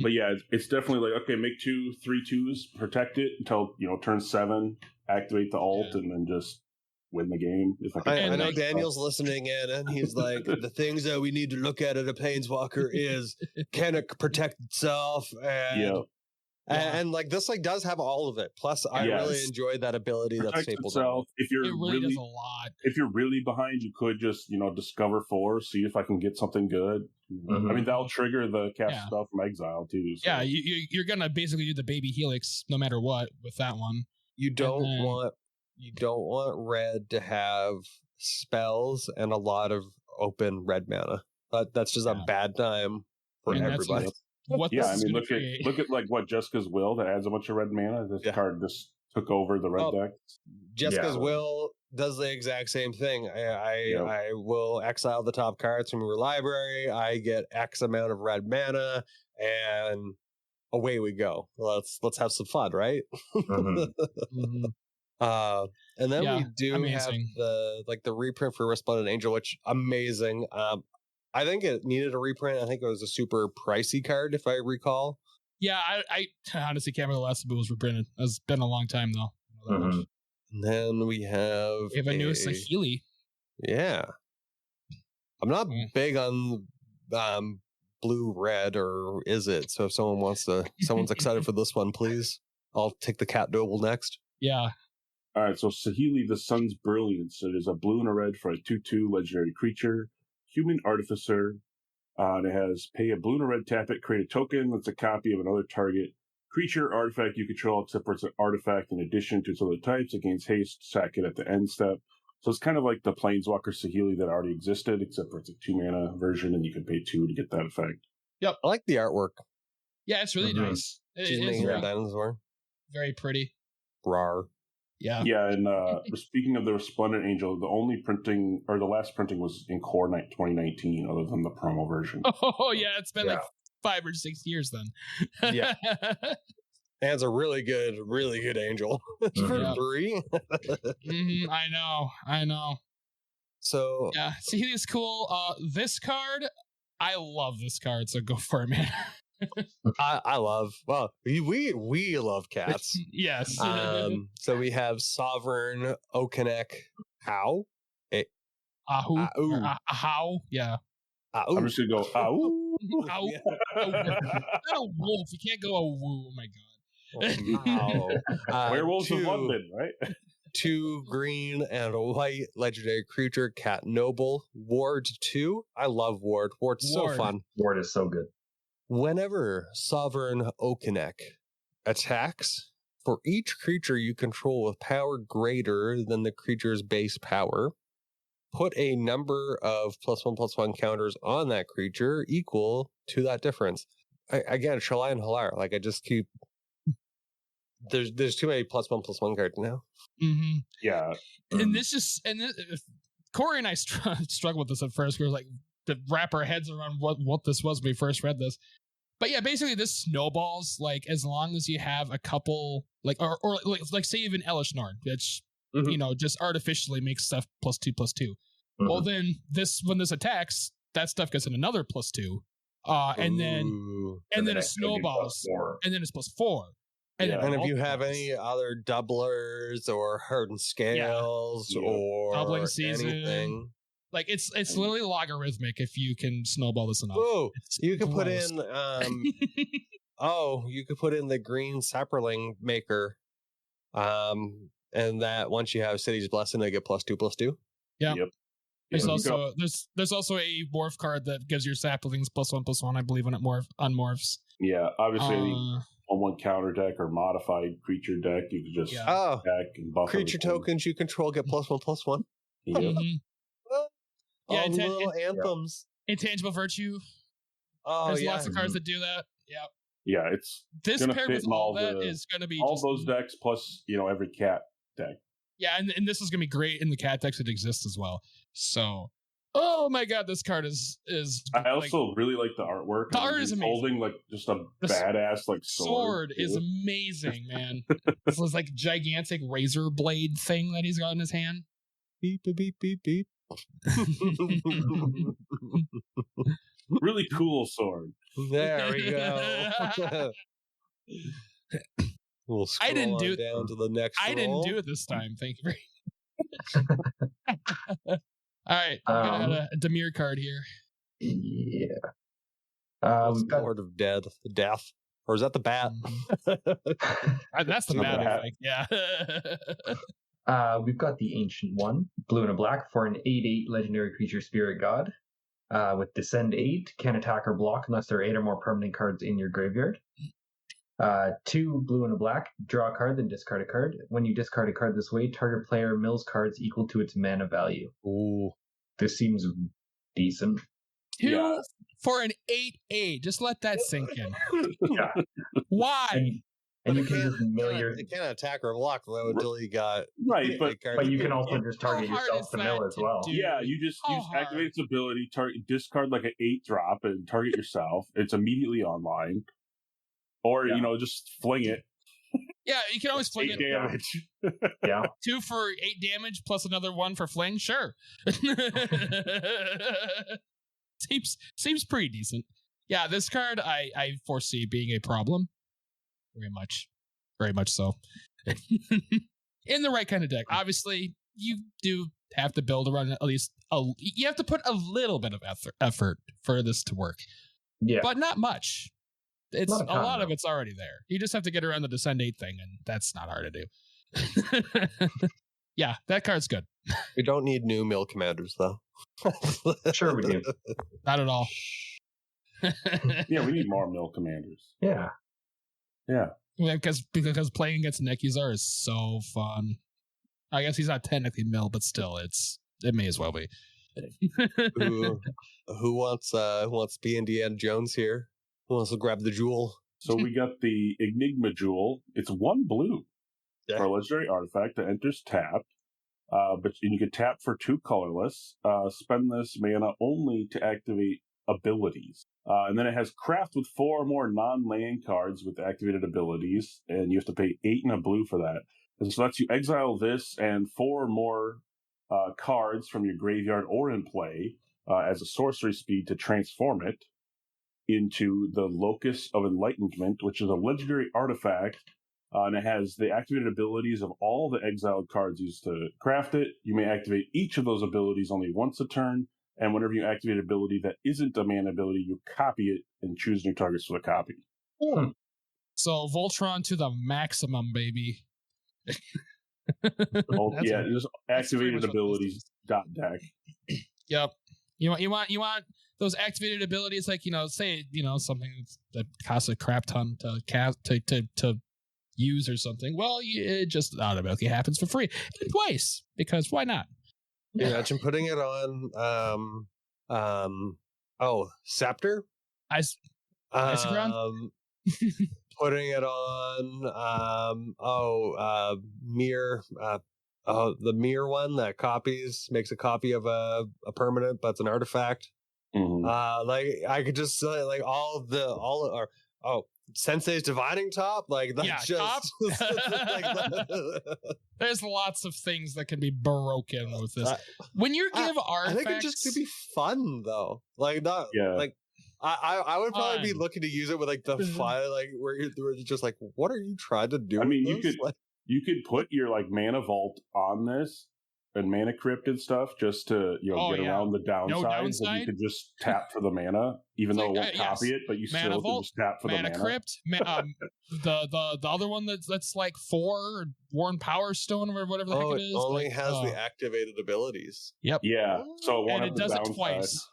S4: But yeah, it's definitely okay, make 2 3/2s, protect it until turn 7, activate the ult, and then just win the game.
S1: I know Daniel's listening in, and he's like, the things that we need to look at a Planeswalker is, can it protect itself? And this does have all of it. Plus, I really enjoy that ability that's stapled on.
S4: If you're
S3: it really does a lot.
S4: If you're really behind, you could just discover 4, see if I can get something good. I mean, that'll trigger the cast spell from exile too. So.
S3: Yeah, you're gonna basically do the baby helix no matter what with that one.
S1: You don't want red to have spells and a lot of open red mana. That's just a bad time for everybody.
S3: Look
S4: at what Jessica's Will that adds a bunch of red mana. This card just took over the red deck.
S1: Jessica's Will does the exact same thing. I will exile the top cards from your library. I get X amount of red mana, and away we go. Let's have some fun, right? And then we do have the reprint for Resplendent Angel, which amazing. I think it needed a reprint. I think it was a super pricey card, if I recall.
S3: Yeah, I honestly can't remember the last time it was reprinted. It's been a long time though.
S2: Mhm.
S1: And then we have
S3: a new Saheeli.
S1: Yeah. I'm not
S3: Mm.
S1: big on blue red, or is it? So if someone's excited for this one, please. I'll take the Cat Noble next.
S3: Yeah.
S4: All right, so Saheeli, the Sun's Brilliance. It is a blue and a red for a 2/2 legendary creature, human artificer. And it has pay a blue and a red, tap it, create a token that's a copy of another target creature artifact you control, except for it's an artifact in addition to its other types. It gains haste, sack it at the end step. So it's kind of like the Planeswalker Saheeli that already existed, except for it's a 2-mana version, and you can pay 2 to get that effect.
S1: Yep. I like the artwork.
S3: Yeah, it's really nice.
S1: She's making a dinosaur.
S3: Very pretty.
S1: Rar.
S3: Yeah.
S4: Yeah, and speaking of the Resplendent Angel, the only printing, or the last printing was in Core 2019, other than the promo version.
S3: Oh, yeah, it's been like 5 or 6 years then.
S1: Yeah. And it's a really good angel. For 3.
S3: I know.
S1: So
S3: yeah, see, it's cool. This card, I love this card, so go for it, man.
S1: I love, well, we love cats.
S3: Yes.
S1: So we have Sovereign Okenek How.
S3: How? Yeah.
S4: I'm just gonna go ow.
S3: Ow. Not a wolf. You can't go a woo. Oh my god.
S4: Werewolves of London, right?
S1: 2 green and a white legendary creature, Cat Noble. Ward 2. I love Ward. Ward's so fun.
S2: Ward is so good.
S1: Whenever Sovereign Okenek attacks, for each creature you control with power greater than the creature's base power, put a number of +1/+1 counters on that creature equal to that difference. Again, Shalai and Halar. Like, I just keep... There's too many +1/+1 cards now.
S3: Mm-hmm.
S4: Yeah.
S3: And Cory and I struggled with this at first. We were like, to wrap our heads around what this was when we first read this. But yeah, basically this snowballs, like, as long as you have a couple, like, or like say even Elish Norn, which, just artificially makes stuff +2/+2. Mm-hmm. Well, then when this attacks, that stuff gets an another +2. And then it snowballs, and then it's +4. And
S1: if you have any other doublers or hardened scales or
S3: doubling season, anything. Like it's literally logarithmic if you can snowball this enough.
S1: Oh, you could put in you could put in the green Sapperling Maker. And that once you have City's Blessing, they get +2/+2.
S3: Yeah. Yep. There's also a morph card that gives your saplings +1/+1, I believe, when it unmorphs.
S4: Yeah, obviously on one counter deck or modified creature deck, you can just deck and buff
S1: creature tokens you control get +1/+1.
S4: Yep.
S3: Mm-hmm.
S1: All the little anthems.
S3: Intangible Virtue. There's lots of cards that do that. Yeah.
S4: Yeah, it's
S3: this paired with all that is going to be
S4: all those decks plus every cat deck.
S3: Yeah, and this is going to be great in the cat decks that exist as well. So, oh my god, this card is.
S4: I also really like the artwork.
S3: The art is amazing.
S4: Holding like just a badass like
S3: sword is amazing, man. This is like gigantic razor blade thing that he's got in his hand.
S1: Beep beep beep beep beep.
S4: Really cool sword.
S1: There we go. We'll scroll down to the next roll.
S3: Didn't do it this time. Thank you very much. All right, I'm gonna add a Dimir card here.
S2: Yeah.
S1: Lord of Death. Or is that the bat?
S3: That's the bat, I think. Yeah.
S2: We've got the Ancient One, blue and a black for an 8/8 legendary creature spirit god. With Descend 8, can attack or block unless there are 8 or more permanent cards in your graveyard. 2 blue and a black, draw a card, then discard a card. When you discard a card this way, target player mills cards equal to its mana value.
S1: Ooh.
S2: This seems decent.
S3: 2 for an 8/8. Just let that sink in.
S2: Yeah.
S3: Why?
S2: And you can just mill your...
S1: It can't attack or block though until you got...
S4: Right, but
S2: you can also just target yourself to mill as well.
S4: Yeah, you just activate its ability, discard like an 8-drop and target yourself. It's immediately online. Or, just fling it.
S3: Yeah, you can always fling
S4: 8 damage.
S2: Yeah.
S3: 2 for 8 damage plus another 1 for fling? Sure. Seems pretty decent. Yeah, this card I foresee being a problem. Very much so. In the right kind of deck. Obviously, you do have to build around at least you have to put a little bit of effort for this to work.
S2: Yeah.
S3: But not much. It's
S2: Not a ton,
S3: a lot
S2: though.
S3: of it's already there. You just have to get around the Descend 8 thing, and that's not hard to do. Yeah, that card's good.
S1: We don't need new mill commanders, though.
S2: Sure we do.
S3: Not at all.
S4: Yeah, we need more mill commanders.
S2: Yeah.
S4: Yeah.
S3: Because playing against Nekuzar is so fun. I guess he's not technically mill, but still, it may as well be.
S1: Who wants B and Indiana Jones here? Who wants to grab the jewel?
S4: So we got the Enigma Jewel. It's 1 blue
S1: Yeah.
S4: for a legendary artifact that enters tapped. And you can tap for 2 colorless. Spend this mana only to activate abilities. And then it has craft with 4 or more non-land cards with activated abilities, and you have to pay 8 and a blue for that. And so lets you exile this and 4 or more cards from your graveyard or in play as a sorcery speed to transform it into the Locus of Enlightenment, which is a legendary artifact, and it has the activated abilities of all the exiled cards used to craft it. You may activate each of those abilities only once a turn, and whenever you activate an ability that isn't a mana ability, you copy it and choose new targets for the copy.
S3: So Voltron to the maximum, baby.
S4: Yeah, just activated
S3: much what
S4: abilities dot deck.
S3: Yep. You want those activated abilities, like, say, something that costs a crap ton to cast to use or something. Well, it just automatically happens for free twice, because why not?
S1: Can you imagine putting it on Scepter?
S3: Isochron?
S1: Putting it on Mirror, the Mirror one that makes a copy of a permanent, but it's an artifact.
S4: Mm-hmm.
S1: I could just say Sensei's Dividing Top, like that's
S3: Yeah,
S1: just
S3: There's lots of things that can be broken with this. When you give artifacts,
S1: I think it just could be fun though. Like not like I would probably be looking to use it with like the file, like where you're just like, what are you trying to do?
S4: I mean,
S1: with this?
S4: you could put your like mana vault on this and mana crypt and stuff just to get around the downsides. And you could just tap for the mana, even though it won't copy it, but you
S3: mana
S4: still
S3: vault,
S4: can just tap for the mana.
S3: Crypt, the other one that's like 4 Worn Power Stone or whatever the heck it is.
S1: It only has the activated abilities.
S3: Yep.
S4: Yeah. So it won't
S3: and
S4: have
S3: it
S4: the
S3: does
S4: downside.
S3: it twice.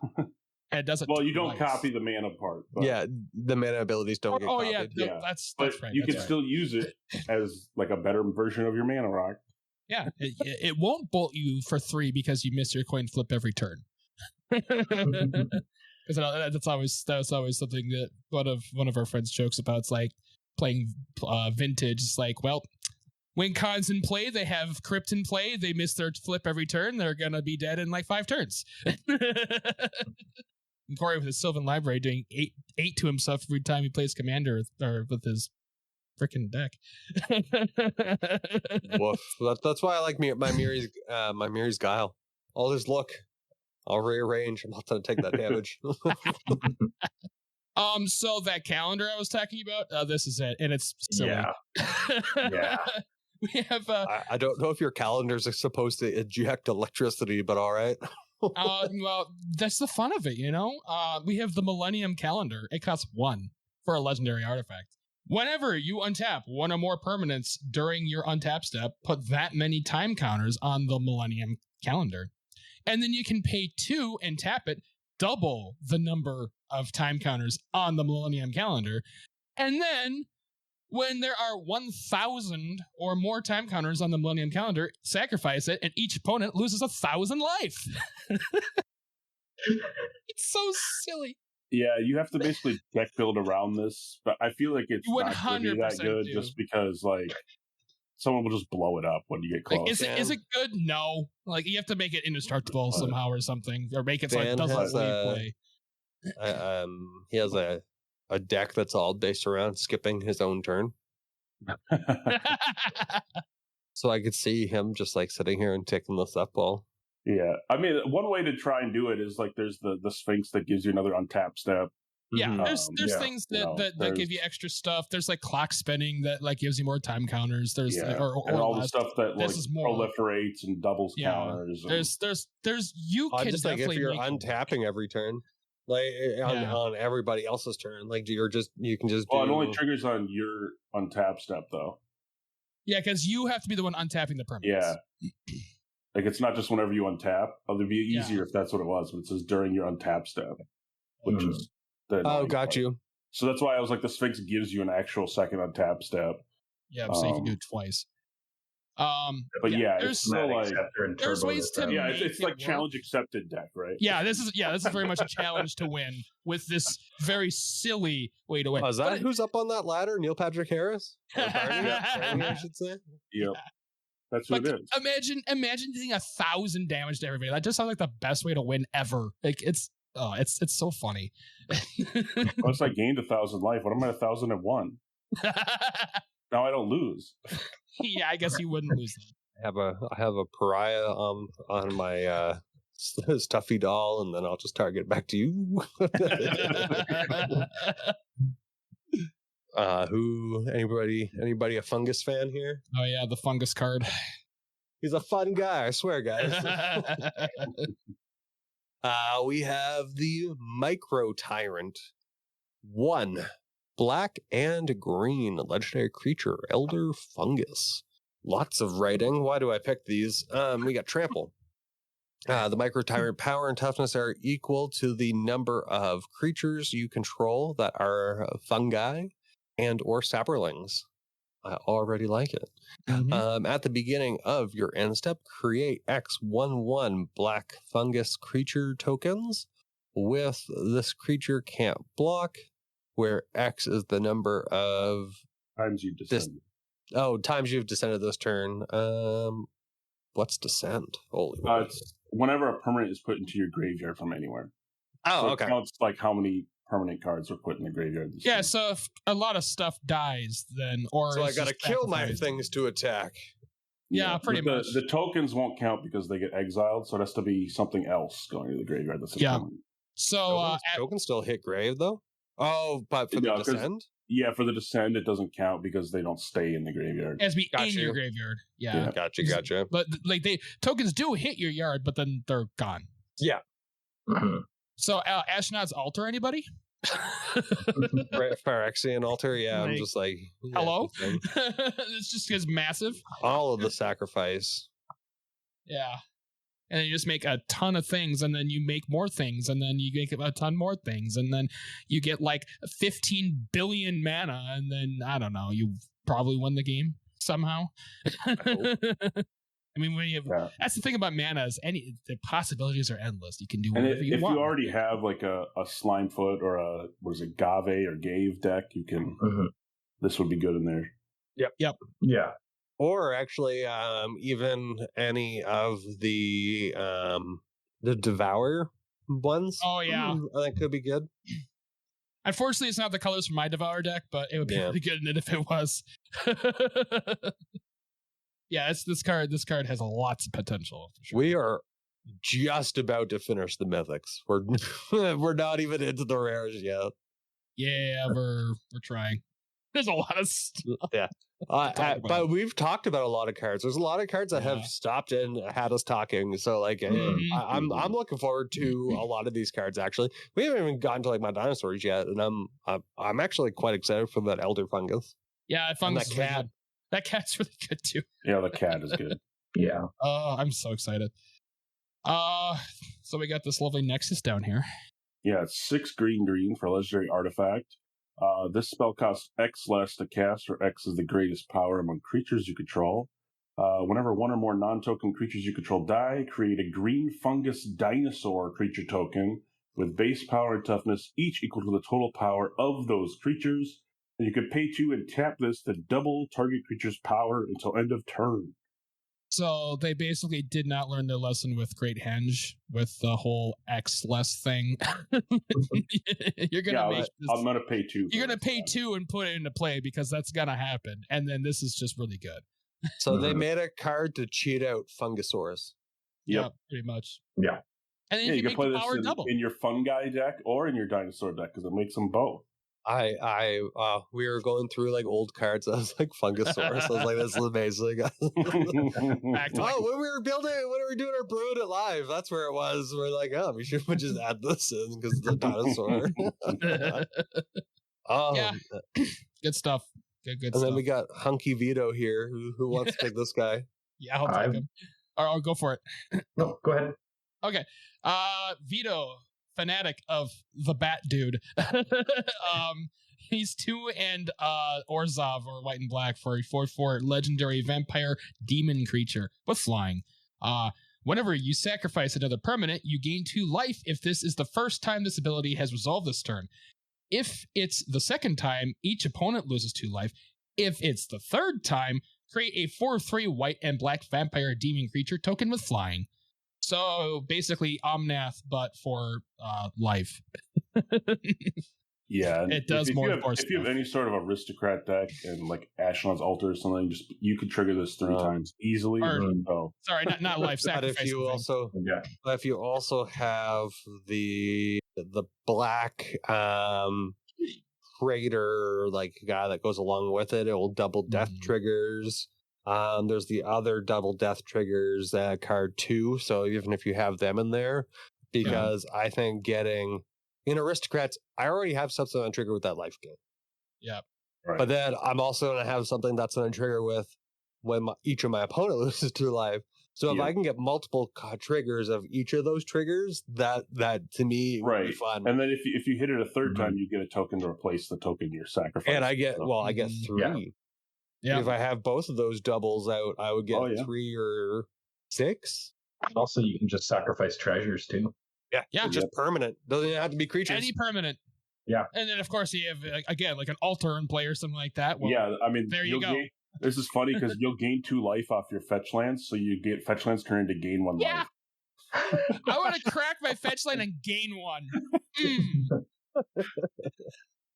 S3: And it does it.
S4: Well, you don't
S3: twice.
S4: copy the mana part. But,
S1: Yeah, the mana abilities don't get copied.
S3: That's
S4: but
S3: right.
S4: you
S3: that's
S4: can
S3: right.
S4: still use it as like a better version of your mana rock.
S3: Yeah, it won't bolt you for 3 because you miss your coin flip every turn. Because that's always something that one of our friends jokes about. It's like playing vintage. It's like, well, when Khan's in play, they have Crypt in play. They miss their flip every turn. They're gonna be dead in like 5 turns. And Cory with his Sylvan Library doing 8 to himself every time he plays Commander or with his freaking deck.
S1: Woof. That's why I like my Miri's Guile. I'll just look. I'll rearrange. I'm not going to take that damage.
S3: So that calendar I was talking about, this is it, and it's silly.
S2: Yeah.
S3: We have.
S1: I don't know if your calendars are supposed to eject electricity, but all right.
S3: Well, that's the fun of it, we have the Millennium Calendar. It costs 1 for a legendary artifact. Whenever you untap 1 or more permanents during your untap step, put that many time counters on the Millennium Calendar. And then you can pay 2 and tap it, double the number of time counters on the Millennium Calendar. And then when there are 1,000 or more time counters on the Millennium Calendar, sacrifice it, and each opponent loses 1,000 life. It's so silly.
S4: Yeah, you have to basically deck build around this, but I feel like it's not going to be that good just because, like, someone will just blow it up when you get close.
S3: Like, is it good? No. Like, you have to make it indestructible somehow or something, or make it so it doesn't leave play.
S1: He has a deck that's all based around skipping his own turn. So I could see him just like sitting here and taking this up all.
S4: Yeah, I mean, one way to try and do it is like there's the Sphinx that gives you another untap step.
S3: Yeah, there's things that give you extra stuff. There's like clock spinning that like gives you more time counters. There's
S4: and
S3: or
S4: all
S3: less.
S4: the stuff that like
S3: is more,
S4: proliferates and doubles counters.
S3: There's you can
S1: just like if you're untapping every turn, like on everybody else's turn, like you can just.
S4: Well, it only triggers on your untap step though.
S3: Yeah, because you have to be the one untapping the permanents.
S4: Yeah. Like, it's not just whenever you untap. It'd be easier if that's what it was, but it says during your untap step, which is the
S1: got
S4: part.
S1: you.
S4: So that's why I was like, the Sphinx gives you an actual second untap step.
S3: Yeah, so you can do it twice.
S4: But there's still like
S3: there's ways to
S4: it's like challenge accepted deck, right?
S3: Yeah, this is very much a challenge to win with this very silly way to win.
S1: Oh, is that who's up on that ladder? Neil Patrick Harris? I should say.
S4: Yep. That's what it is.
S3: Imagine doing 1,000 damage to everybody. That just sounds like the best way to win ever. Like it's so funny.
S4: Once I gained 1,000 life, what am I 1,001? Now I don't lose.
S3: Yeah, I guess you wouldn't lose that.
S1: I have a pariah on my stuffy doll, and then I'll just target it back to you. Anybody a fungus fan here?
S3: Oh yeah, the fungus card.
S1: He's a fun guy, I swear, guys. We have the Micro Tyrant. 1 black and green legendary creature, Elder Fungus. Lots of writing. Why do I pick these? We got Trample. The Micro Tyrant power and toughness are equal to the number of creatures you control that are fungi and or sapperlings. I already like it. Mm-hmm. At the beginning of your end step, create X11 black fungus creature tokens. With this creature can't block, where X is the number of
S4: times you've descended.
S1: Times you've descended this turn. What's descend? Holy
S4: it's whenever a permanent is put into your graveyard from anywhere.
S1: Oh,
S4: so
S1: okay.
S4: It counts like how many permanent cards are put in the graveyard.
S3: Yeah, so if a lot of stuff dies, then
S1: so I gotta kill my things to attack.
S3: Yeah, pretty much.
S4: The tokens won't count because they get exiled, so it has to be something else going to the graveyard. That's permanent.
S1: So tokens still hit grave though. Oh, but for the descend.
S4: Yeah, for the descend, it doesn't count because they don't stay in the graveyard.
S3: It has to be in your graveyard. Yeah.
S1: Gotcha.
S3: But like tokens do hit your yard, but then they're gone.
S1: Yeah.
S3: So Ashnod's Altar, anybody?
S1: Phyrexian Altar, yeah. I'm just like,
S3: hello. It's just because massive.
S1: All of the sacrifice.
S3: Yeah. And then you just make a ton of things, and then you make more things, and then you make a ton more things, and then you get like 15 billion mana, and then I don't know, you probably win the game somehow. I mean, when you have, that's the thing about mana is the possibilities are endless. You can do whatever you want.
S4: If you already have like a Slimefoot or a Gave or Gave deck, you can. This would be good in there.
S3: Yep.
S2: Yeah.
S1: Or actually, even any of the Devour ones.
S3: Oh yeah,
S1: that could be good.
S3: Unfortunately, it's not the colors from my Devour deck, but it would be really good in it if it was. Yeah, this card has lots of potential. For sure.
S1: We are just about to finish the mythics. We're not even into the rares yet.
S3: Yeah, we're trying. There's a lot of stuff.
S1: Yeah. But we've talked about a lot of cards. There's a lot of cards that have stopped and had us talking. So like, I'm looking forward to a lot of these cards. Actually, we haven't even gotten to like my dinosaurs yet, and I'm actually quite excited for that Elder Fungus.
S3: Yeah, fungus.
S1: And that cat.
S3: That cat's really good too.
S4: Yeah, the cat is good.
S2: Yeah.
S3: Oh, I'm so excited. So we got this lovely Nexus down here.
S4: Yeah, it's 6 green for a legendary artifact. This spell costs X less to cast, or X is the greatest power among creatures you control. Whenever one or more non-token creatures you control die, create a green fungus dinosaur creature token with base power and toughness, each equal to the total power of those creatures. And you can pay 2 and tap this to double target creature's power until end of turn.
S3: So they basically did not learn their lesson with Great Henge with the whole X less thing. You're gonna
S4: I'm gonna pay 2.
S3: You're gonna pay 2 and put it into play because that's gonna happen. And then this is just really good.
S1: So they made a card to cheat out Fungosaurus.
S3: Yeah, pretty much.
S2: Yeah.
S3: And then
S4: You
S3: you
S4: can
S3: can
S4: play
S3: make the
S4: this
S3: power double.
S4: in your fun guy deck or in your dinosaur deck because it makes them both.
S1: We were going through like old cards. I was like Fungasaurus. I was like, this is amazing.
S3: Back to like,
S1: when we were doing our brood at live, that's where it was. We're like, oh, we should just add this in because the dinosaur.
S3: Yeah. Good stuff. Good
S1: And
S3: stuff.
S1: then we got Hunky Vito here, who wants to take this guy.
S3: Yeah, I'll take him. Or I'll go for it.
S2: No, go ahead.
S3: Okay. Vito, fanatic of the Bat Dude. He's 2 and Orzhov or white and black for a 4/4 legendary vampire demon creature with flying. Whenever you sacrifice another permanent, you gain 2 life if this is the first time this ability has resolved this turn. If it's the second time, each opponent loses 2 life. If it's the third time, create a 4/3 white and black vampire demon creature token with flying. So basically Omnath, but for life.
S4: Yeah, and
S3: It does more.
S4: If you have any sort of aristocrat deck and like Ashnod's Altar or something, just you could trigger this 3 times easily.
S3: Sorry, not life
S1: But
S3: sacrifice.
S1: if you also have the black traitor like guy that goes along with it, it will double death triggers. There's the other double death triggers card too. So even if you have them in there, because I think getting in aristocrats, I already have something on trigger with that life gain.
S3: Yeah.
S4: Right.
S1: But then I'm also going to have something that's on trigger with when each of my opponent loses 2 life. So if I can get multiple triggers of each of those triggers, that to me would be fun.
S4: And then if you hit it a third time, you get a token to replace the token you're sacrificing.
S1: And I get 3.
S3: Yeah.
S1: If I have both of those doubles out, I would get 3 or 6.
S2: Also, you can just sacrifice treasures too.
S3: Yeah.
S1: Just permanent. Doesn't even have to be creatures.
S3: Any permanent.
S2: Yeah.
S3: And then, of course, you have, again, like an altar in play or something like that. Well,
S4: yeah, I mean,
S3: there you go.
S4: This is funny because you'll gain 2 life off your fetch lands, so you get fetch lands turn into gain 1 life.
S3: I want to crack my fetch land and gain 1.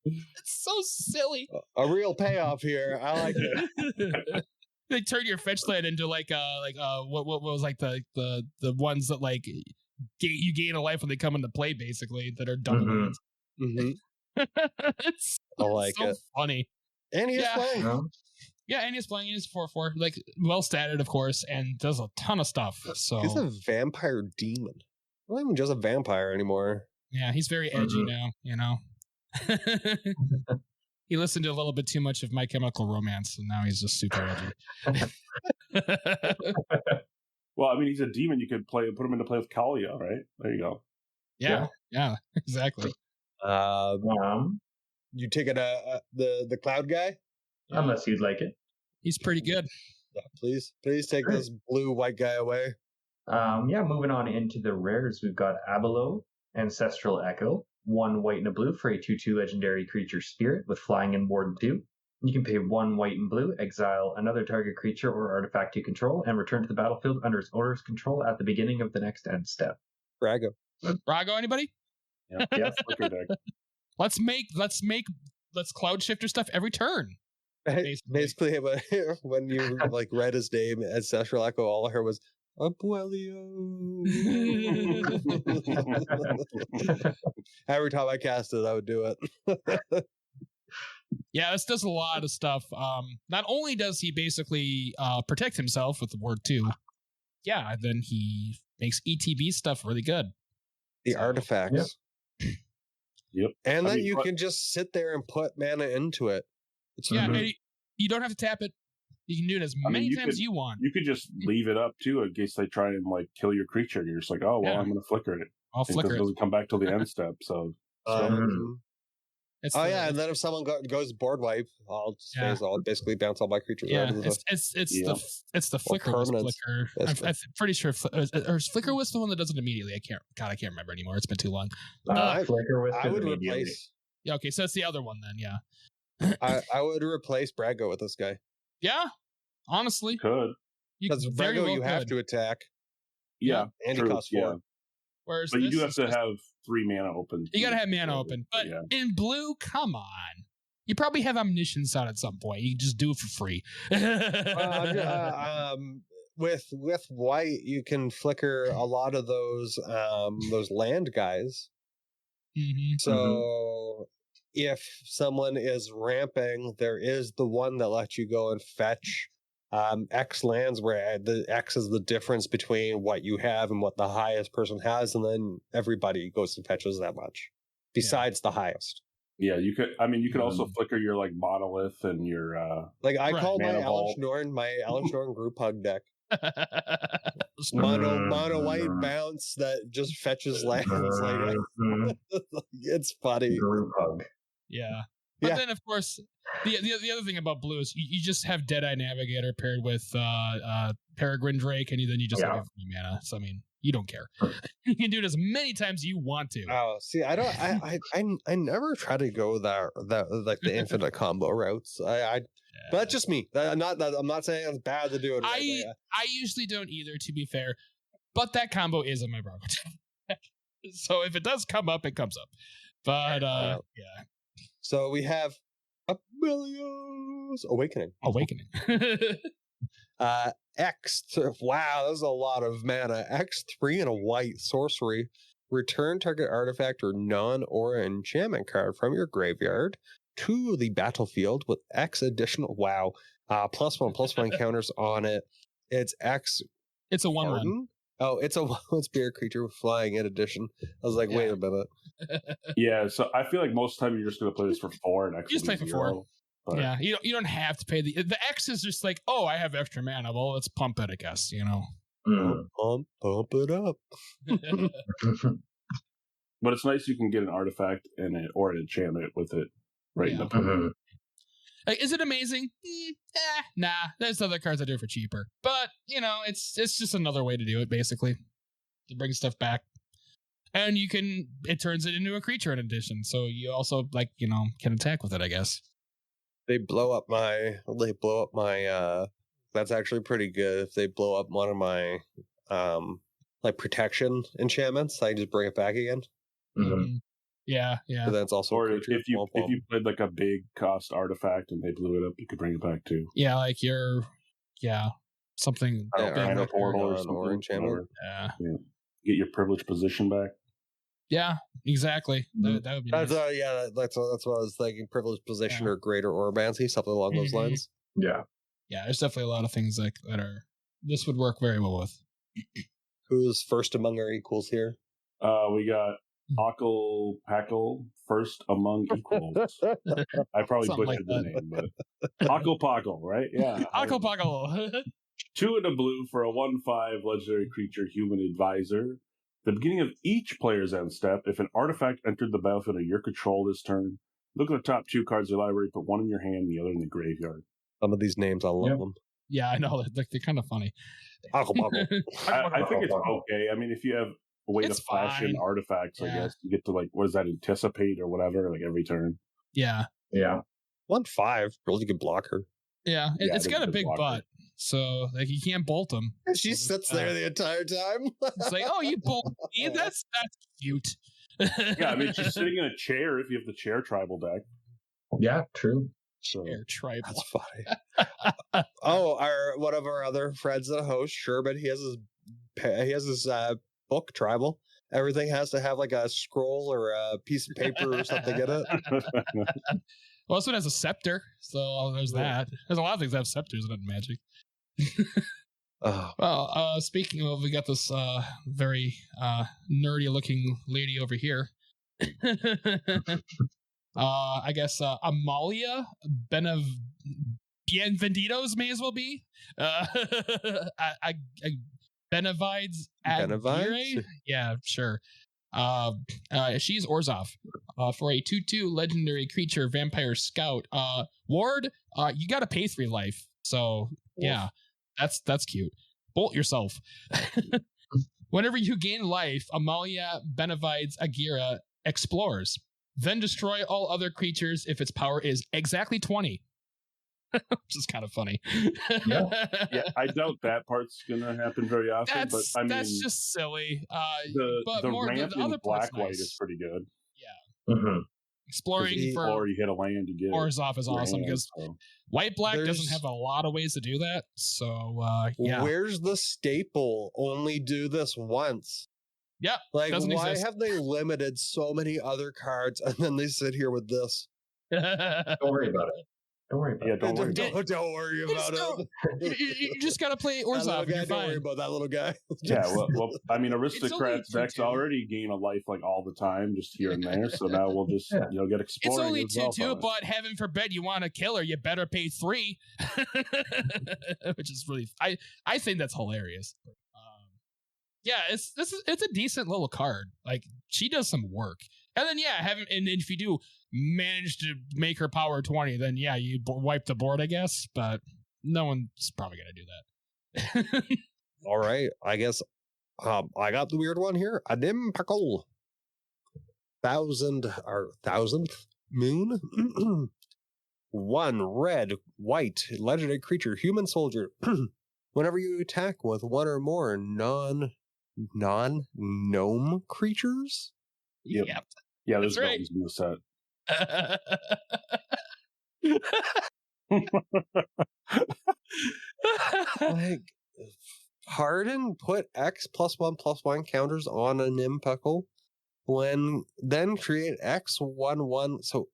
S3: It's so silly.
S1: A real payoff here. I like it.
S3: They turn your fetch land into what was like the ones that like you gain a life when they come into play, basically, that are double lands. It's
S1: I like
S3: so
S1: it.
S3: funny.
S1: And he's playing.
S3: Yeah, and he's playing. He's 4/4, like well statted, of course, and does a ton of stuff. So
S1: he's a vampire demon. Not even just a vampire anymore.
S3: Yeah, he's very edgy now. You know, he listened to a little bit too much of My Chemical Romance, and now he's just super edgy.
S4: Well, I mean, he's a demon. You could put him into play with Kalia, right? There you go.
S3: Yeah, exactly.
S1: You taking the cloud guy?
S2: Unless you'd like it.
S3: He's pretty good.
S1: Yeah, please take this blue white guy away.
S2: Moving on into the rares, we've got Abelo, Ancestral Echo, 1 white and a blue for a 2/2 legendary creature spirit with flying and ward 2. You can pay 1 white and blue, exile another target creature or artifact you control, and return to the battlefield under its owner's control at the beginning of the next end step.
S1: Brago,
S3: anybody?
S4: Yeah, flicker deck.
S3: Let's cloud shifter stuff every turn.
S1: Basically, when you like read his name, Ancestral Echo, all I heard was Abuelio. Every time I cast it, I would do it.
S3: Yeah, this does a lot of stuff. Not only does he basically protect himself with the word 2, then he makes ETB stuff really good.
S1: The artifacts.
S4: Yep.
S1: And then you can just sit there and put mana into it.
S3: And you don't have to tap it. You can do it as many times as you want.
S4: You could just leave it up too in case they try and like kill your creature. And you're just like, I'm going to flicker it.
S3: I'll flicker it.
S4: It doesn't come back till the end step. So.
S1: And then if someone goes board wipe, I'll basically bounce all my creatures.
S3: Yeah, it's the flicker flicker. I'm pretty sure flicker was the one that does it immediately. I can't remember anymore. It's been too long.
S2: Flicker with
S1: I would replace.
S3: Yeah, okay, so it's the other one then. Yeah.
S1: I would replace Brago with this guy.
S3: Yeah, honestly,
S4: could
S1: because Brago you have to attack.
S4: Yeah,
S1: and he costs 4.
S3: Whereas
S4: but you do have to have 3 mana open.
S3: You got to have mana open. But in blue, come on. You probably have Omniscience out at some point. You can just do it for free.
S1: with white, you can flicker a lot of those land guys.
S3: Mm-hmm.
S1: So if someone is ramping, there is the one that lets you go and fetch X lands, where the X is the difference between what you have and what the highest person has, and then everybody goes and fetches that much besides the highest.
S4: Yeah, you could. I mean, you could also flicker your like monolith and your
S1: I call my
S4: Mana
S1: Alan
S4: Vault.
S1: Schnorn group hug deck. Mono white bounce that just fetches lands. It's funny.
S2: Group hug.
S3: Yeah. But then, of course, the other thing about blue is you just have Deadeye Navigator paired with Peregrine Drake, and then you just have mana. So, I mean, you don't care. You can do it as many times as you want to.
S1: Oh, see, I don't. I never try to go that like the infinite combo routes. But that's just me. I'm not saying it's bad to do it.
S3: I usually don't either, to be fair. But that combo is in my prerogative. So if it does come up, it comes up. But yeah.
S1: So we have Abelios Awakening. X. Wow, that's a lot of mana. X3 and a white sorcery. Return target artifact or non-aura enchantment card from your graveyard to the battlefield with X additional. Wow. +1/+1 counters on it. It's X.
S3: It's a 1/1.
S1: Oh, it's a 1/1 spirit creature with flying in addition. I was like, wait a minute.
S4: Yeah, so I feel like most of the time you're just going to play this for 4 and X.
S3: You just play for 4.
S4: But
S3: yeah, you don't have to pay the X is just like, oh, I have extra mana. Well, let's pump it, I guess.
S1: Pump it up.
S4: But it's nice you can get an artifact or an enchantment with it right in the point.
S3: Like, is it amazing? Nah. There's other cards that do it for cheaper. But, it's just another way to do it, basically. To bring stuff back. And it turns it into a creature in addition. So you also, can attack with it, I guess.
S1: They blow up my, that's actually pretty good. If they blow up one of my, protection enchantments, I just bring it back again.
S3: Mm-hmm. Yeah.
S1: But that's also
S4: or if you played like a big cost artifact and they blew it up, you could bring it back too.
S3: Yeah, like something.
S4: Rhino Portal or something.
S1: Or enchantment.
S3: Yeah.
S4: Get your privileged position back.
S3: Yeah, exactly. That would be nice.
S1: That's what I was thinking. Privileged position or greater Auramancy, something along those lines.
S2: Yeah.
S3: Yeah, there's definitely a lot of things that are. This would work very well with.
S1: Who's first among our equals here?
S4: We got Ockle Packle, first among equals. I probably butchered the name, but Ockle Packle, right? Yeah.
S3: Ockle Packle.
S4: 2 in a blue for a 1/5 legendary creature human advisor. The beginning of each player's end step, if an artifact entered the battlefield of your control this turn, look at the top 2 cards of your library, put one in your hand, the other in the graveyard.
S1: Some of these names, I love them.
S3: Yeah, I know. They're kind of funny.
S4: I think it's okay. I mean, if you have a way to flash in artifacts, I guess you get to what is that, anticipate or whatever, every turn.
S3: Yeah.
S1: 1/5, really good blocker.
S3: Yeah, it's got a big butt, so you can't bolt them.
S1: She sits there the entire time.
S3: It's like, oh, you bolt me? That's cute.
S4: Yeah, I mean, she's sitting in a chair if you have the chair tribal deck.
S2: Yeah, true.
S3: Chair tribal.
S1: That's funny. One of our other friends that host, Sherman, he has his book tribal. Everything has to have a scroll or a piece of paper or something in it.
S3: Well, this one has a scepter, so there's that. There's a lot of things that have scepters in Magic. Well, speaking of, we got this very nerdy-looking lady over here. I guess Amalia Bienvenidos may as well be. Benevides? Yeah, sure. She's Orzhov for a 2/2 legendary creature vampire scout. Ward, you gotta pay 3 life. So yeah, that's cute. Bolt yourself. Whenever you gain life, Amalia Benevides Agira explores. Then destroy all other creatures if its power is exactly 20. Which is kind of funny.
S4: Yeah, I doubt that part's gonna happen very often. But I mean,
S3: that's just silly.
S4: The ramp in black white is pretty good.
S3: Yeah. Exploring for
S4: or you hit a land, you get
S3: Orzhov is awesome because white-black doesn't have a lot of ways to do that. So, yeah.
S1: Where's the staple? Only do this once.
S3: Yeah.
S1: Like,
S3: doesn't
S1: why
S3: exist.
S1: have they limited so many other cards and then they sit here with this?
S2: Don't worry about it. Don't worry about it.
S4: Don't worry about it.
S1: Don't worry about it.
S3: You just got to play Orzhov. And you're
S1: Don't worry
S3: fine.
S1: about that little guy.
S4: Yeah, well, I mean, Aristocrats
S3: only
S4: decks
S3: 2/2.
S4: already gain a life like all the time, just here and there. So now we'll just get exploring.
S3: It's only
S4: as well
S3: 2/2,
S4: from it.
S3: but heaven forbid you want to kill her, you better pay 3, which is really I think that's hilarious. Yeah, it's a decent little card. Like she does some work, and then and if you do manage to make her power 20, then you wipe the board, I guess. But no one's probably gonna do that.
S1: All right, I guess I got the weird one here. A Nimpickle. 1000th moon. 1 red, white, legendary creature, human soldier. Whenever you attack with one or more non-gnome creatures.
S4: Yep. Yeah, there's
S3: That's right.
S4: gnomes in the set.
S1: Like, pardon, put X +1/+1 counters on a Nimpickle. Then create X11. So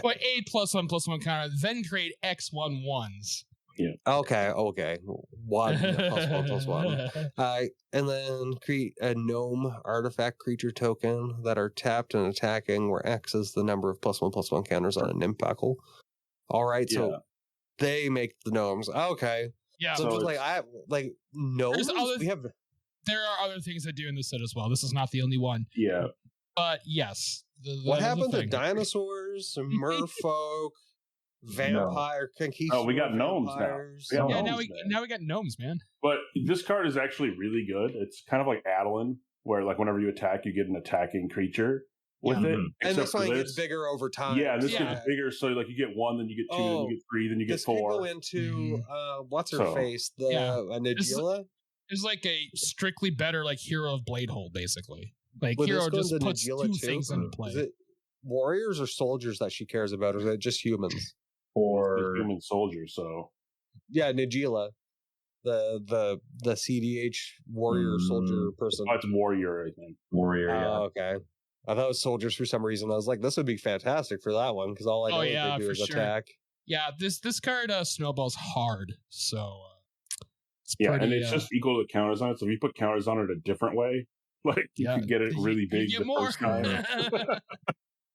S3: But a +1/+1 counter, then create X11s.
S4: Yeah.
S1: Okay. 1 +1/+1. And then create a gnome artifact creature token that are tapped and attacking, where X is the number of +1/+1 counters on a Nimpickle. All right, so they make the gnomes. Okay.
S3: Yeah.
S1: So just like gnomes.
S3: There are other things that do in this set as well. This is not the only one.
S4: Yeah.
S3: But yes.
S1: What happened to dinosaurs, merfolk, vampire, conquistador?
S4: Oh, we got gnomes now.
S3: Now we got gnomes, man.
S4: But this card is actually really good. It's kind of like Ixalan, where like whenever you attack, you get an attacking creature with it.
S1: And this one gets bigger over time.
S4: Yeah, this gets bigger. So like you get 1, then you get 2, then you get 3, then you get 4.
S1: This could go into what's her face, Nagila.
S3: It's like a strictly better like Hero of Bladehold, basically. Like
S1: Would
S3: Hero
S1: this go
S3: just
S1: into
S3: puts
S1: Nagila
S3: two
S1: too?
S3: things into play.
S1: Is it warriors or soldiers that she cares about, or is it just humans?
S2: Or
S4: human soldiers. So
S1: yeah, Nagila, the CDH warrior soldier person.
S4: Oh, it's warrior, I think.
S2: warrior.
S1: Okay. I thought it was soldiers for some reason. I was like, this would be fantastic for that one because all I know they do is attack.
S3: Yeah, this card snowballs hard, so it's
S4: yeah,
S3: pretty,
S4: and it's just equal to counters on it. So if you put counters on it a different way, like you can get it really big
S3: you
S4: the
S3: get more.
S4: first time.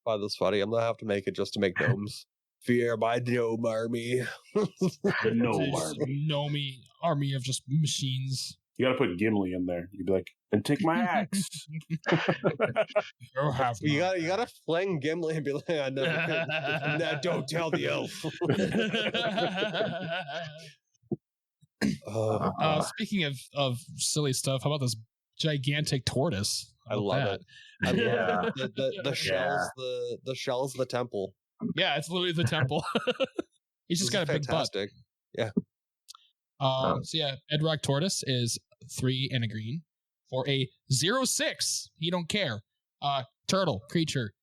S1: Oh, that's funny. I'm gonna have to make it just to make gnomes. Fear my gnome army.
S4: The gnome
S3: army of just machines.
S4: You got to put Gimli in there. You'd be like, and take my axe.
S1: You gotta fling Gimli and be like, no, don't tell the elf.
S3: Speaking of silly stuff, how about this gigantic tortoise?
S1: I love it.
S2: Yeah.
S1: The shells, the shells, the temple.
S3: Yeah, it's literally the temple. He's just got a big butt.
S1: Yeah.
S3: So yeah, Edrock Tortoise is 3 and a green for a 0/6. He don't care. Turtle creature.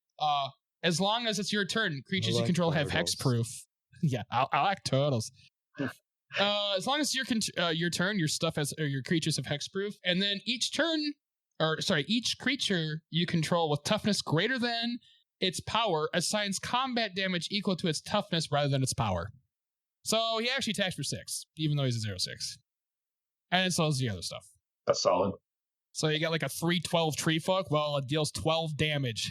S3: As long as it's your turn, creatures you control have hexproof. Yeah, I like turtles. As long as your turn, your stuff has or your creatures have hexproof, and then each creature you control with toughness greater than its power assigns combat damage equal to its toughness rather than its power. So he actually attacks for 6, even though he's a 0/6. And so does the other stuff.
S2: That's solid.
S3: So you got like a 3/12 tree folk. Well, it deals 12 damage.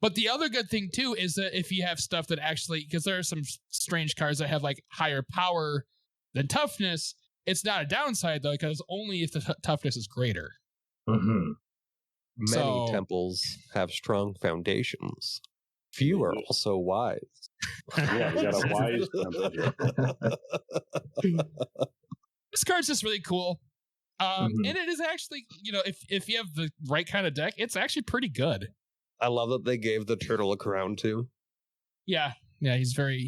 S3: But the other good thing too is that if you have stuff that actually, because there are some strange cards that have like higher power than toughness, it's not a downside though, because only if the toughness is greater.
S2: Mm-hmm.
S1: Many temples have strong foundations. Few are also wise.
S4: Yeah, we got a wise temple here.
S3: This card's just really cool. And it is actually, if you have the right kind of deck, it's actually pretty good.
S1: I love that they gave the turtle a crown too.
S3: Yeah, he's very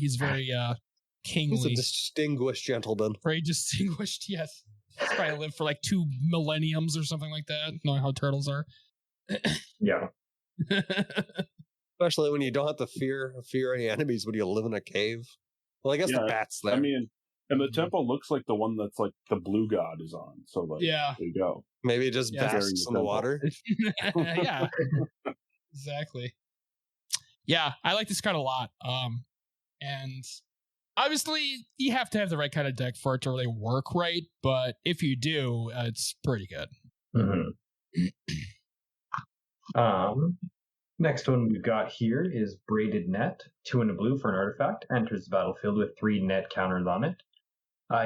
S3: kingly.
S1: He's a distinguished gentleman.
S3: Very distinguished, yes. He's probably lived for like 2 millenniums or something like that, knowing how turtles are.
S2: Yeah.
S1: Especially when you don't have to fear any enemies when you live in a cave. Well, I guess the bat's there.
S4: I mean, and the temple looks like the one that's like the blue god is on. So like, there you go.
S1: Maybe it just basks in the water.
S3: Yeah, exactly. Yeah, I like this card a lot. And obviously you have to have the right kind of deck for it to really work right. But if you do, it's pretty good.
S2: Next one we've got here is Braided Net. 2 and a blue for an artifact. Enters the battlefield with 3 net counters on it.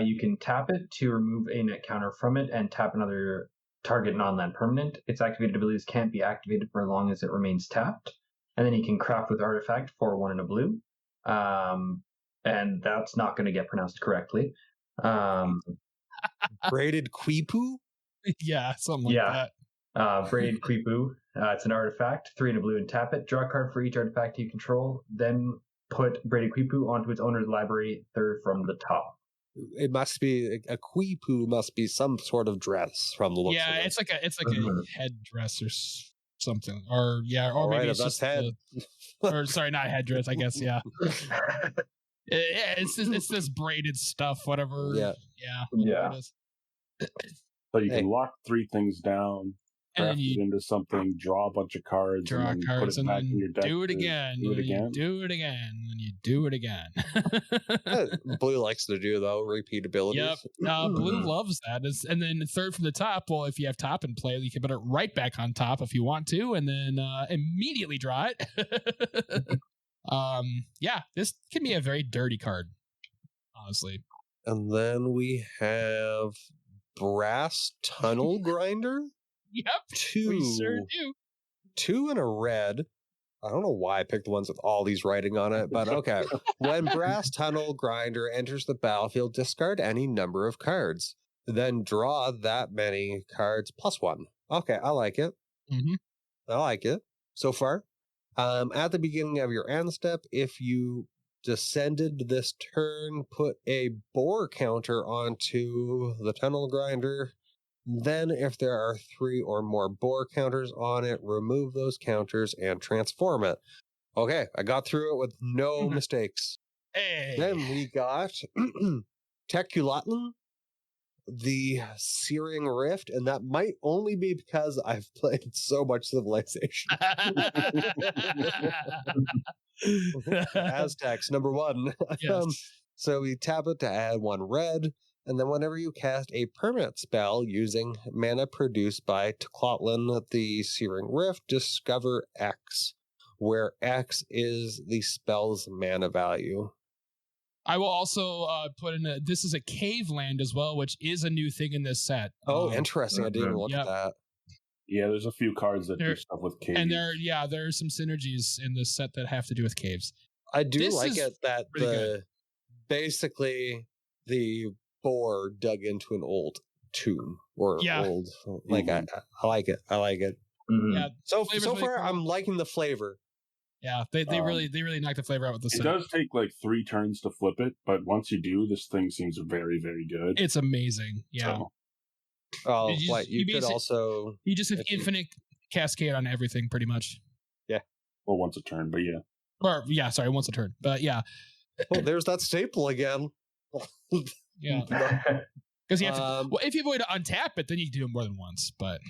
S2: You can tap it to remove a net counter from it and tap another target non-land permanent. Its activated abilities can't be activated for as long as it remains tapped. And then you can craft with artifact for 1 and a blue. And that's not going to get pronounced correctly.
S1: Braided Quipu?
S3: Yeah, something like that.
S2: Braided Quipu. It's an artifact, 3 and a blue, and tap it. Draw a card for each artifact you control. Then put Braided Quipu onto its owner's library, third from the top.
S1: It must be a Quipu. Must be some sort of dress from the looks of it.
S3: It's like a headdress or something, or maybe it's just
S1: head.
S3: Or sorry, not headdress. I guess it's this braided stuff, whatever.
S2: Yeah.
S4: So you can lock 3 things down, craft it into something, draw a bunch of cards,
S3: put it back in your deck. Do it again.
S4: Do it again.
S3: Do it again. And you do it again.
S1: Blue likes to do, though, repeatability.
S3: Yep. Blue loves that. And then third from the top, well, if you have top in play, you can put it right back on top if you want to, and then immediately draw it. This can be a very dirty card, honestly.
S1: And then we have Brass Tunnel Grinder.
S3: Yep, we sure do.
S1: 2 and a red. I don't know why I picked the ones with all these writing on it, but okay. When Brass Tunnel Grinder enters the battlefield, discard any number of cards. Then draw that many cards plus 1. Okay, I like it. I like it so far. At the beginning of your end step, if you descended this turn, put a boar counter onto the Tunnel Grinder. Then, if there are 3 or more boar counters on it, remove those counters and transform it. Okay, I got through it with no mistakes.
S3: Hey.
S1: Then we got Ixalan, the Searing Rift, and that might only be because I've played so much Civilization. Aztecs, number 1.
S3: Yes.
S1: So we tap it to add 1 red, and then whenever you cast a permanent spell using mana produced by Ixalan, the Searing Rift, discover X, where X is the spell's mana value.
S3: I will also put in this is a cave land as well, which is a new thing in this set.
S1: Oh, interesting. I didn't even look at that.
S4: Yeah, there's a few cards that do stuff with caves.
S3: And there are some synergies in this set that have to do with caves.
S1: I do like it that basically the boar dug into an old tomb or old. Like I like it. I like it.
S3: Yeah.
S1: So far, I'm liking the flavor.
S3: Yeah, they really knocked the flavor out with this.
S4: It does take like 3 turns to flip it, but once you do, this thing seems very, very good.
S3: It's amazing. Yeah.
S1: So, you could also
S3: you just have infinite cascade on everything, pretty much.
S1: Yeah.
S4: Well, once a turn, but yeah.
S3: Or once a turn, but yeah.
S1: Oh, there's that staple again.
S3: Yeah. Because you have to. Well, if you avoid to untap it, then you can do it more than once. But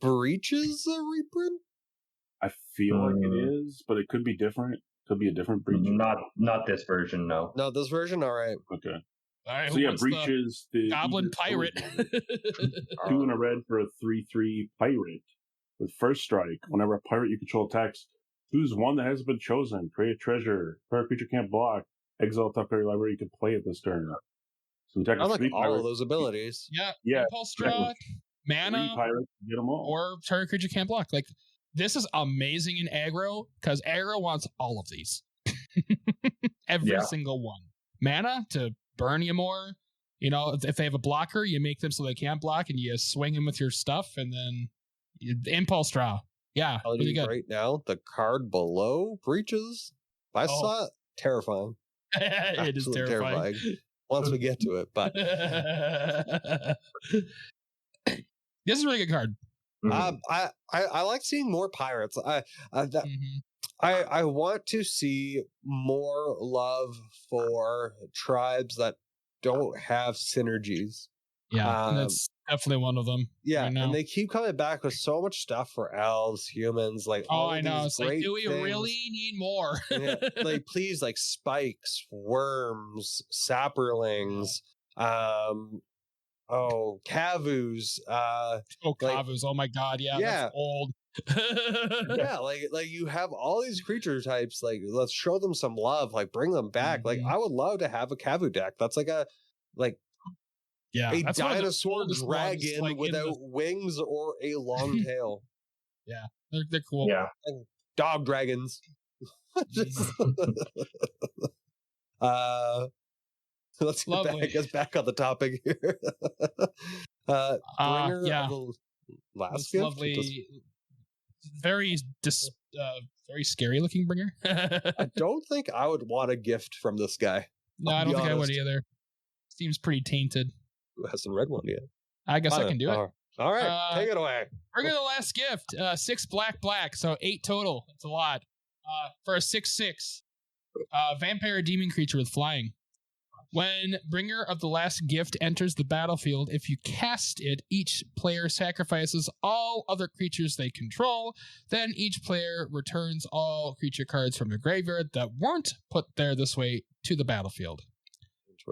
S1: Breaches a reprint?
S4: I feel like it is, but it could be different. Could be a different Breach.
S2: Not this version, no.
S1: No, this version, all right.
S4: Okay.
S3: All right,
S4: so yeah, Breaches the
S3: Goblin Pirate.
S4: 2 and a red for a 3/3 pirate with first strike. Whenever a pirate you control attacks, choose one that hasn't been chosen. Create a treasure. Pirate creature can't block. Exile top of your library. You can play it this turn. So
S1: I like all of those abilities.
S3: Yeah. Impulse draw, mana,
S4: pirates, get them all.
S3: Or target creature can't block. Like this is amazing in aggro because aggro wants all of these. Every single one. Mana to burn you more. You know, if they have a blocker, you make them so they can't block, and you swing them with your stuff, and then impulse draw. Yeah, really good.
S1: Right now, the card below Breaches. I saw it. Terrifying.
S3: It is terrifying.
S1: Once we get to it, but
S3: this is a really good card.
S1: I like seeing more pirates. I want to see more love for tribes that don't have synergies.
S3: Yeah, that's definitely one of them.
S1: Yeah,
S3: right now.
S1: And they keep coming back with so much stuff for elves, humans, like all
S3: I know. It's like, do we
S1: things.
S3: really need more?
S1: Yeah, like, please, like spikes, worms, sapperlings, Kavus.
S3: Kavus. Oh my god, yeah. That's old.
S1: Yeah, like you have all these creature types. Like, let's show them some love. Like, bring them back. Like, I would love to have a Kavu deck. That's like a dinosaur dragon like without wings or a long tail.
S3: Yeah, they're cool.
S2: Yeah,
S1: like dog dragons. Let's get back on the topic here. Bringer of the last gift.
S3: Lovely. Very scary looking bringer.
S1: I don't think I would want a gift from this guy.
S3: No, I don't think I would either. Seems pretty tainted.
S1: Who hasn't read one yet?
S3: I guess I can do it.
S1: All right, take it away.
S3: Bringer of the last gift. 6 black, so 8 total. It's a lot. For a 6/6, vampire demon creature with flying. When Bringer of the Last Gift enters the battlefield, if you cast it, each player sacrifices all other creatures they control. Then each player returns all creature cards from the graveyard that weren't put there this way to the battlefield.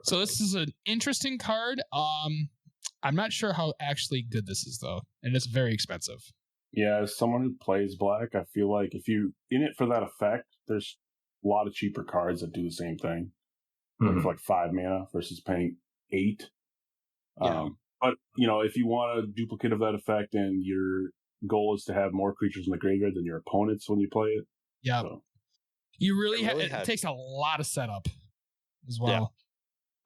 S3: So this is an interesting card. I'm not sure how actually good this is, though, and it's very expensive.
S4: Yeah, as someone who plays black, I feel like if you in it for that effect, there's a lot of cheaper cards that do the same thing. For like 5 mana versus paying 8.
S3: Yeah.
S4: But, if you want a duplicate of that effect and your goal is to have more creatures in the graveyard than your opponents when you play it.
S3: Yeah. So. You really it takes a lot of setup as well.
S1: Yeah.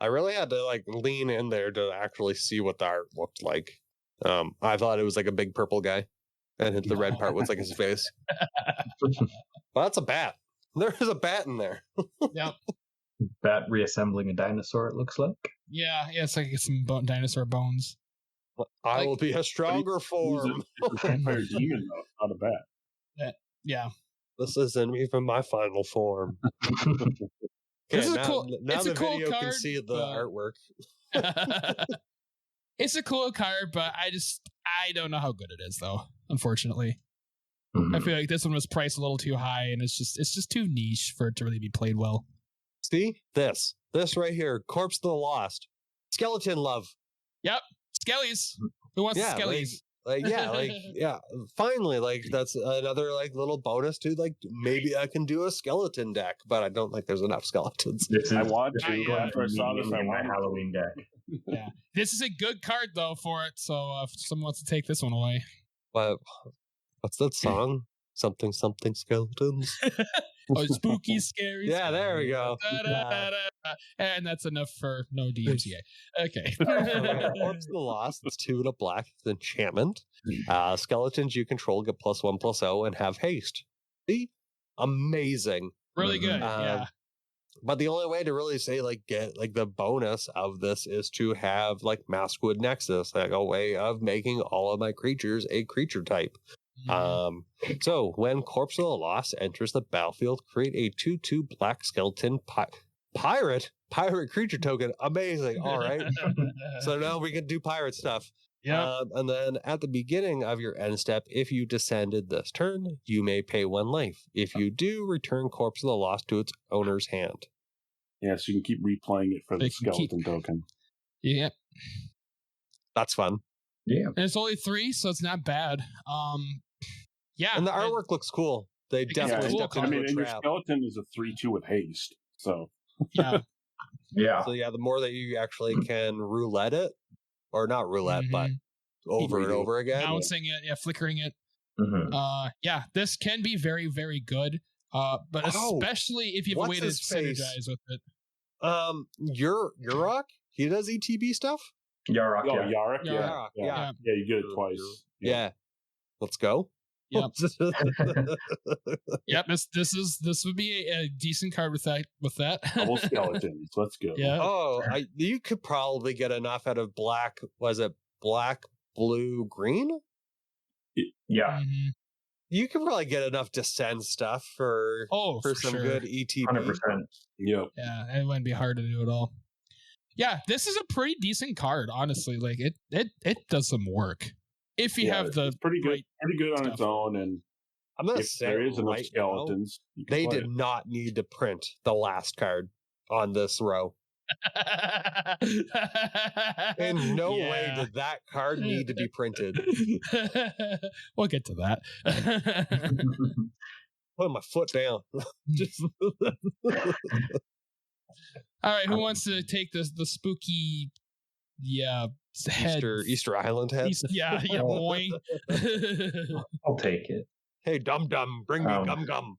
S1: I really had to lean in there to actually see what the art looked like. I thought it was like a big purple guy, and the red part was like his face. Well, that's a bat. There is a bat in there.
S3: Yep.
S2: Bat reassembling a dinosaur, it looks like.
S3: Yeah, it's like some dinosaur bones.
S1: I will be a stronger form.
S4: It's a vampire demon, though, not a bat.
S3: Yeah.
S1: This isn't even my final form.
S3: This is cool.
S1: Now
S3: it's
S1: the
S3: a cool
S1: video
S3: card,
S1: can see the artwork.
S3: It's a cool card, but I don't know how good it is, though. Unfortunately, I feel like this one was priced a little too high, and it's just too niche for it to really be played well.
S1: See this right here, Corpse of the Lost, Skeleton Love.
S3: Yep, Skellies. Who wants Skellies?
S1: Finally, that's another little bonus to maybe I can do a skeleton deck, but I don't think there's enough skeletons.
S4: I want to after I saw this
S2: in my Halloween deck.
S3: Yeah, this is a good card though for it. So if someone wants to take this one away,
S1: what's that song? Something skeletons.
S3: Oh, spooky, scary.
S1: Yeah, there we go.
S3: And that's enough for no DMCA. Okay.
S1: Corpse of the Lost. It's 2 and a black. It's enchantment. Skeletons you control get +1/+0 and have haste. See? Amazing.
S3: Really good. Yeah.
S1: But the only way to really say get the bonus of this is to have Maskwood Nexus, a way of making all of my creatures a creature type. So when Corpse of the Lost enters the battlefield, create a 2/2 black skeleton pirate creature token. Amazing. All right. So now we can do pirate stuff.
S3: Yeah.
S1: And then at the beginning of your end step, if you descended this turn, you may pay 1 life. If you do, return Corpse of the Lost to its owner's hand.
S4: Yeah, so you can keep replaying it for the skeleton token.
S3: Yep.
S1: That's fun.
S2: Yeah.
S3: And it's only 3, so it's not bad. Yeah.
S1: And the artwork looks cool. They definitely stepped into a trap.
S4: And your skeleton is a 3/2 with haste. So
S3: yeah.
S2: Yeah.
S1: So the more that you actually can roulette it, or not roulette, but over and over again.
S3: Bouncing it, flickering it. This can be very, very good. But especially if you have a way to synergize with it.
S1: Yurok? He does ETB stuff?
S2: Yarok.
S4: Yarok.
S1: Yeah,
S4: you get it twice.
S1: Yeah. Let's go.
S3: Yep. Yep. This would be a decent card with that.
S4: Double skeletons. Let's go.
S3: Yeah.
S1: Oh, you could probably get enough out of black. Was it black, blue, green?
S2: Yeah.
S1: You can probably get enough Descend stuff for some good ETB.
S2: 100%.
S4: Yep.
S3: Yeah, it wouldn't be hard to do at all. Yeah, this is a pretty decent card, honestly. Like it does some work if you have the
S4: it's pretty good, on its own. And
S1: I'm gonna
S4: if
S1: say
S4: there is enough
S1: right
S4: skeletons,
S1: now, they did not need to print the last card on this row. In no way did that card need to be printed.
S3: We'll get to that.
S1: Put my foot down. Just
S3: all right, who wants to take the spooky head
S1: Easter Island head?
S3: Boing.
S2: I'll take it.
S1: Hey, Dum Dum, bring me Gum Gum.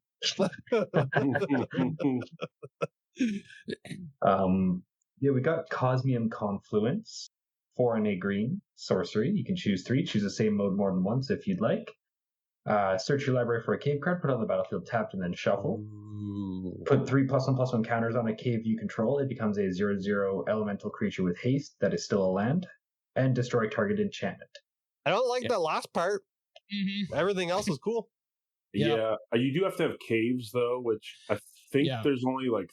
S2: We got Cosmium Confluence, 4 and a green, sorcery. You can choose 3. Choose the same mode more than once if you'd like. Search your library for a cave card, put it on the battlefield tapped, and then shuffle. Put 3+1/+1 counters on a cave you control. It becomes a 0/0 elemental creature with haste that is still a land, and destroy target enchantment.
S1: I don't like that last part. Everything else is cool.
S4: Yeah, you do have to have caves though, which I think there's only like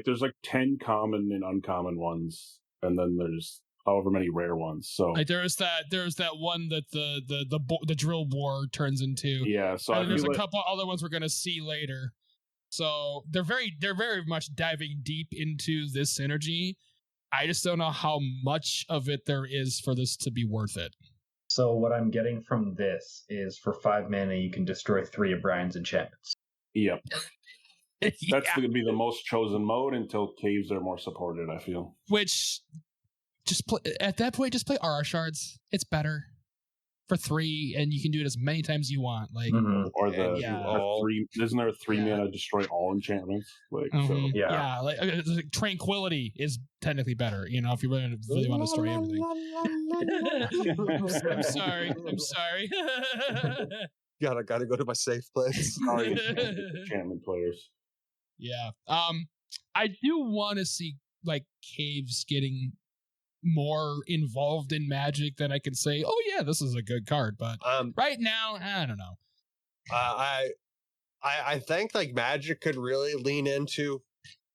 S4: there's 10 common and uncommon ones, and then there's however many rare ones. So
S3: like there's that one that the drill war turns into.
S4: Yeah, so
S3: and there's a couple other ones we're gonna see later. So they're very much diving deep into this synergy. I just don't know how much of it there is for this to be worth it.
S2: So what I'm getting from this is for 5 mana you can destroy 3 of Brian's enchantments.
S4: Yep. That's going to be the most chosen mode until caves are more supported, I feel.
S3: Which, just play, at that point, just play Aura Shards. It's better for 3, and you can do it as many times you want. Like,
S4: or the 3. Isn't there a 3 mana destroy all enchantments? Like,
S3: like Tranquility is technically better. You know, if you really want to destroy everything. I'm sorry.
S1: Gotta go to my safe place.
S4: Enchantment players.
S3: Yeah. I do want to see like caves getting more involved in Magic than I can say, oh yeah, this is a good card. But right now, I don't know.
S1: I think like Magic could really lean into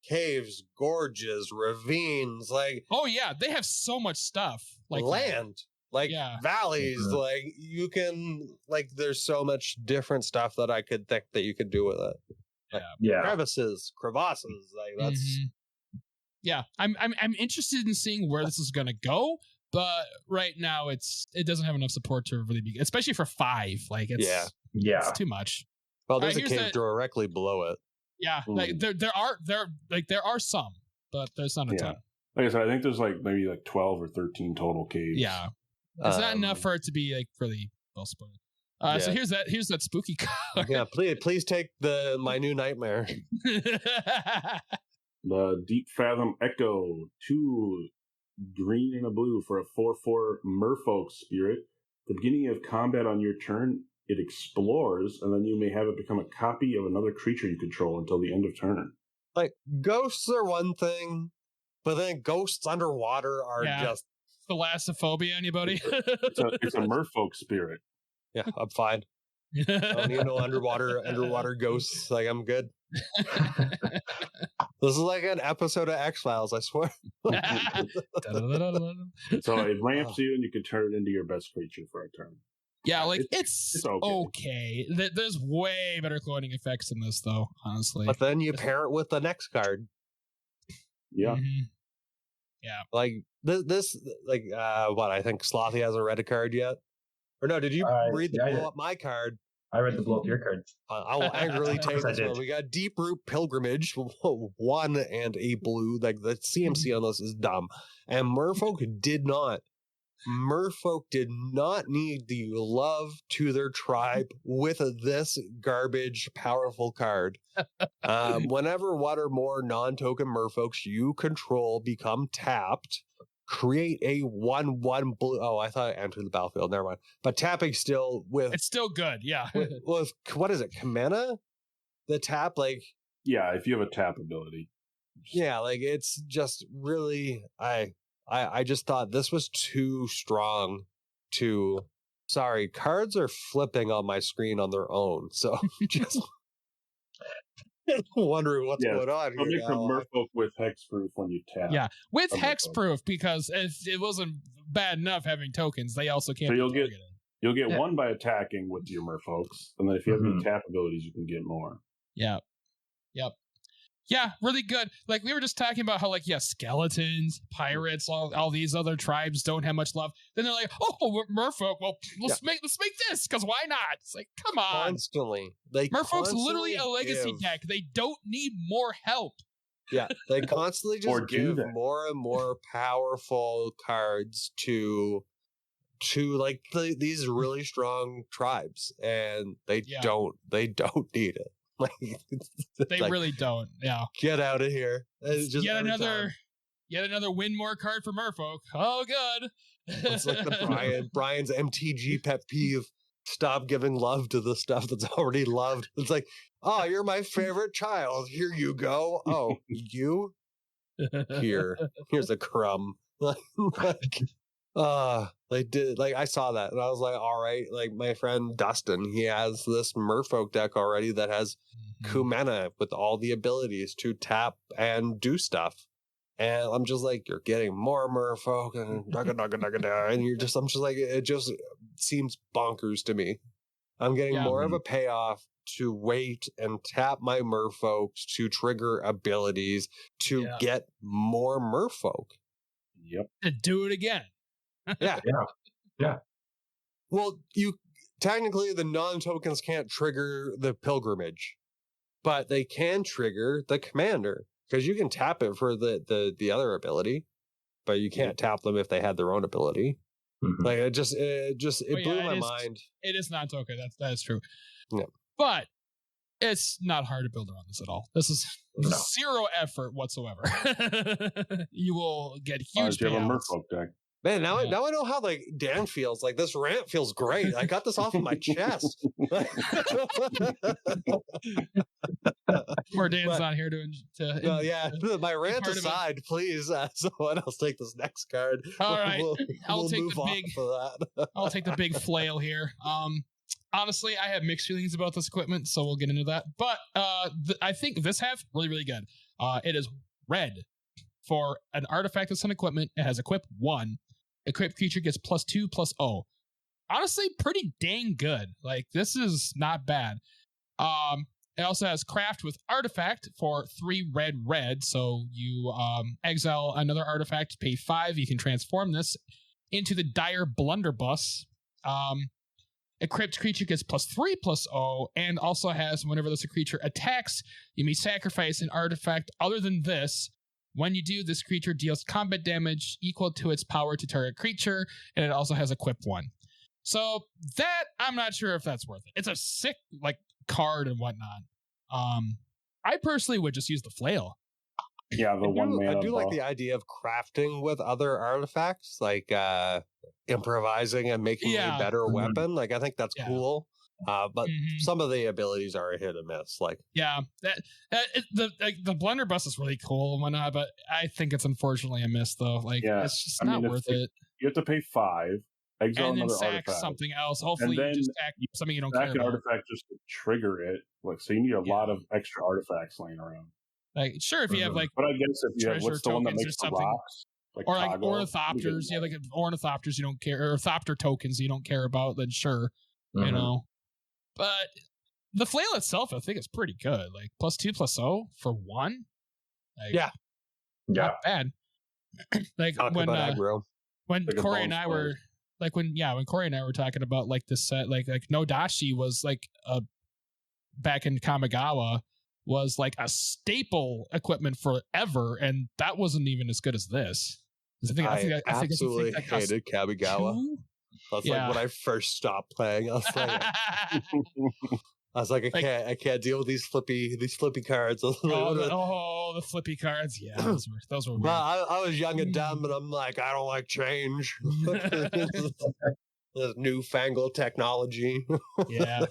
S1: caves, gorges, ravines, like
S3: oh yeah, they have so much stuff like
S1: land. Like valleys, like you can, like there's so much different stuff that I could think that you could do with it. Like crevices, crevasses, like that's.
S3: Yeah, I'm interested in seeing where this is gonna go, but right now it doesn't have enough support to really be, especially for 5. Like it's too much.
S1: Well, there's a cave directly below it.
S3: Yeah, like there are some, but there's not a ton.
S4: Like I said, I think there's maybe 12 or 13 total caves.
S3: Yeah. It's not enough for it to be really well supported. So here's that spooky card.
S1: Yeah, please take my new nightmare.
S4: The Deep Fathom Echo, 2 green and a blue for a 4/4 Merfolk spirit. At the beginning of combat on your turn, it explores, and then you may have it become a copy of another creature you control until the end of turn. Like
S1: ghosts are one thing, but then ghosts underwater are just
S3: thalassophobia, anybody?
S4: It's a merfolk spirit.
S1: Yeah, I'm fine. I don't need no underwater ghosts. Like, I'm good. This is like an episode of X-Files, I swear.
S4: So it ramps you, and you can turn it into your best creature for a turn.
S3: Yeah, like it's okay. There's way better cloning effects in this, though. Honestly,
S1: but then you pair it with the next card.
S4: Yeah.
S3: Yeah.
S1: Like this what? I think Slothy hasn't read a card yet. Or no? Did you read the blow up my card?
S2: I read the blow up your card.
S1: I will angrily take this one. We got Deep Root Pilgrimage, 1 and a blue. Like the CMC on this is dumb, and Merfolk did not. Merfolk did not need the love to their tribe with this garbage powerful card. Whenever one or more non-token Merfolks you control become tapped, create a 1/1 blue. Oh, I thought it entered the battlefield. Never mind. But tapping still with...
S3: It's still good, yeah.
S1: with what is it, Kamena? The tap, like...
S4: Yeah, if you have a tap ability.
S1: Yeah, like it's just really... I just thought this was too strong to Sorry, cards are flipping on my screen on their own, so just wondering what's going on
S4: They'll
S1: here
S4: make a
S1: now.
S4: Merfolk with hexproof when you tap.
S3: Yeah, with
S4: a
S3: hexproof, because if it wasn't bad enough having tokens, they also can't be targeted.
S4: You'll get one by attacking with your Merfolks, and then if you have any tap abilities, you can get more.
S3: Yeah. Yep. Yeah, really good. Like, we were just talking about how, like, skeletons, pirates, all these other tribes don't have much love. Then they're like, oh, Merfolk, well, let's make this, because why not? It's like, come on.
S1: Constantly.
S3: Merfolk's literally a legacy deck. They don't need more help.
S1: Yeah, they constantly just give more and more powerful cards to like these really strong tribes, and they don't need it. Like,
S3: they really don't. Yeah,
S1: get out of here. Just
S3: yet another win more card for Merfolk. Oh, good.
S1: It's like the Brian's MTG pet peeve. Stop giving love to the stuff that's already loved. It's like, oh, you're my favorite child. Here you go. Oh, you? Here's a crumb. They did, like, I saw that and I was like, all right, like, my friend Dustin, he has this Merfolk deck already that has Kumena with all the abilities to tap and do stuff. And I'm just like, you're getting more Merfolk and and I'm just like, it just seems bonkers to me. I'm getting more of a payoff to wait and tap my Merfolks to trigger abilities to get more Merfolk.
S4: Yep.
S3: To do it again.
S2: Yeah.
S1: Well, technically the non-tokens can't trigger the pilgrimage, but they can trigger the commander, because you can tap it for the other ability, but you can't tap them if they had their own ability. Like, it blew my mind. It
S3: is non-token. That is true.
S1: Yeah.
S3: But it's not hard to build around this at all. This is zero effort whatsoever. You will get huge
S4: you have a
S3: payouts.
S4: Merfolk deck.
S1: Man, now I know how, like, Dan feels. Like, this rant feels great. I got this off of my chest.
S3: Poor Dan's not here
S1: my rant aside, please. Someone else take this next card.
S3: All right, I'll take the big flail here. Honestly, I have mixed feelings about this equipment, so we'll get into that. But I think this half really, really good. It is red for an artifact that's on equipment. It has equip 1. Equipped creature gets +2/+0. Honestly, pretty dang good. Like, this is not bad. It also has craft with artifact for 3 red. So you exile another artifact, pay 5. You can transform this into the dire blunderbuss. Equipped creature gets +3/+0, and also has, whenever this creature attacks, you may sacrifice an artifact other than this. When you do, this creature deals combat damage equal to its power to target creature, and it also has equip 1. So that, I'm not sure if that's worth it. It's a sick, like, card and whatnot. I personally would just use the flail.
S4: Yeah,
S1: I do like the idea of crafting with other artifacts, like improvising and making a better weapon. Like, I think that's cool. But some of the abilities are a hit and miss. Like,
S3: the blunderbuss is really cool and whatnot, but I think it's unfortunately a miss though. Like, it's just not worth it.
S4: You have to pay 5, exile
S3: and then
S4: another
S3: sack
S4: artifact,
S3: something else. Hopefully, you just sack something you don't care
S4: an
S3: about.
S4: artifact just to trigger it. Like, so you need a lot of extra artifacts laying around.
S3: Like, sure, if you have, like,
S4: but I guess if you have, what's the one that makes the rocks? Like,
S3: or like ornithopters, like ornithopters you don't care, or thopter tokens you don't care about, then sure, you know. But the flail itself, I think, is pretty good. Like, +2/+0 for 1. Like, not bad. Like, when Cory and I were when Cory and I were talking about, like, this set, like Nodashi was like back in Kamigawa was like a staple equipment forever, and that wasn't even as good as this.
S1: I absolutely hated Kamigawa. That's like when I first stopped playing. I was like, I can't deal with these flippy cards.
S3: The flippy cards. Yeah, those were weird.
S1: Well, I was young and dumb, and I'm like, I don't like change. This newfangled technology.
S3: Yeah.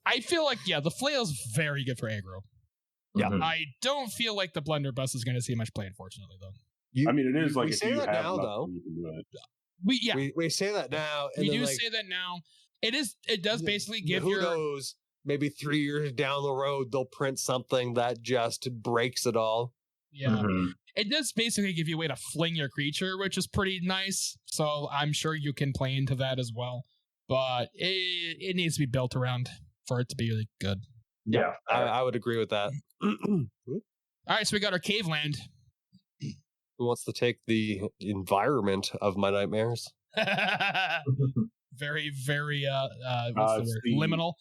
S3: I feel like, the flail's very good for aggro.
S1: Yeah.
S3: I don't feel like the blunderbuss is going to see much play, unfortunately, though.
S4: I mean, it is like,
S1: we
S4: if
S1: say
S4: you
S1: that
S4: have
S1: now, though.
S4: You can do it.
S1: we say that now. And
S3: we
S1: then,
S3: do
S1: like,
S3: say that now. It does basically give
S1: who knows? Maybe 3 years down the road, they'll print something that just breaks it all.
S3: Yeah. Mm-hmm. It does basically give you a way to fling your creature, which is pretty nice. So I'm sure you can play into that as well. But it needs to be built around for it to be really good.
S2: Yeah.
S1: I would agree with that.
S3: All right, so we got our cave land.
S1: Who wants to take the environment of my nightmares?
S3: Very, very what's the word? Liminal.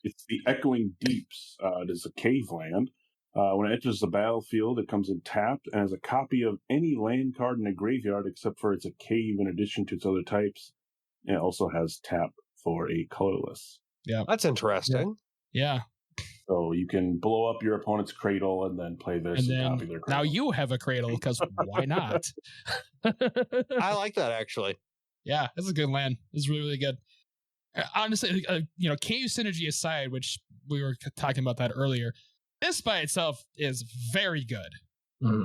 S4: It's the Echoing Deeps. It is a cave land. When it enters the battlefield, it comes in tapped and has a copy of any land card in a graveyard except for it's a cave in addition to its other types. And it also has tap for a colorless.
S3: Yeah.
S1: That's interesting.
S3: Yeah.
S4: So you can blow up your opponent's cradle and then play theirs and copy their cradle.
S3: Now you have a cradle, because why not?
S1: I like that, actually.
S3: Yeah, it's a good land. It's really, really good. Honestly, cave synergy aside, which we were talking about that earlier, this by itself is very good.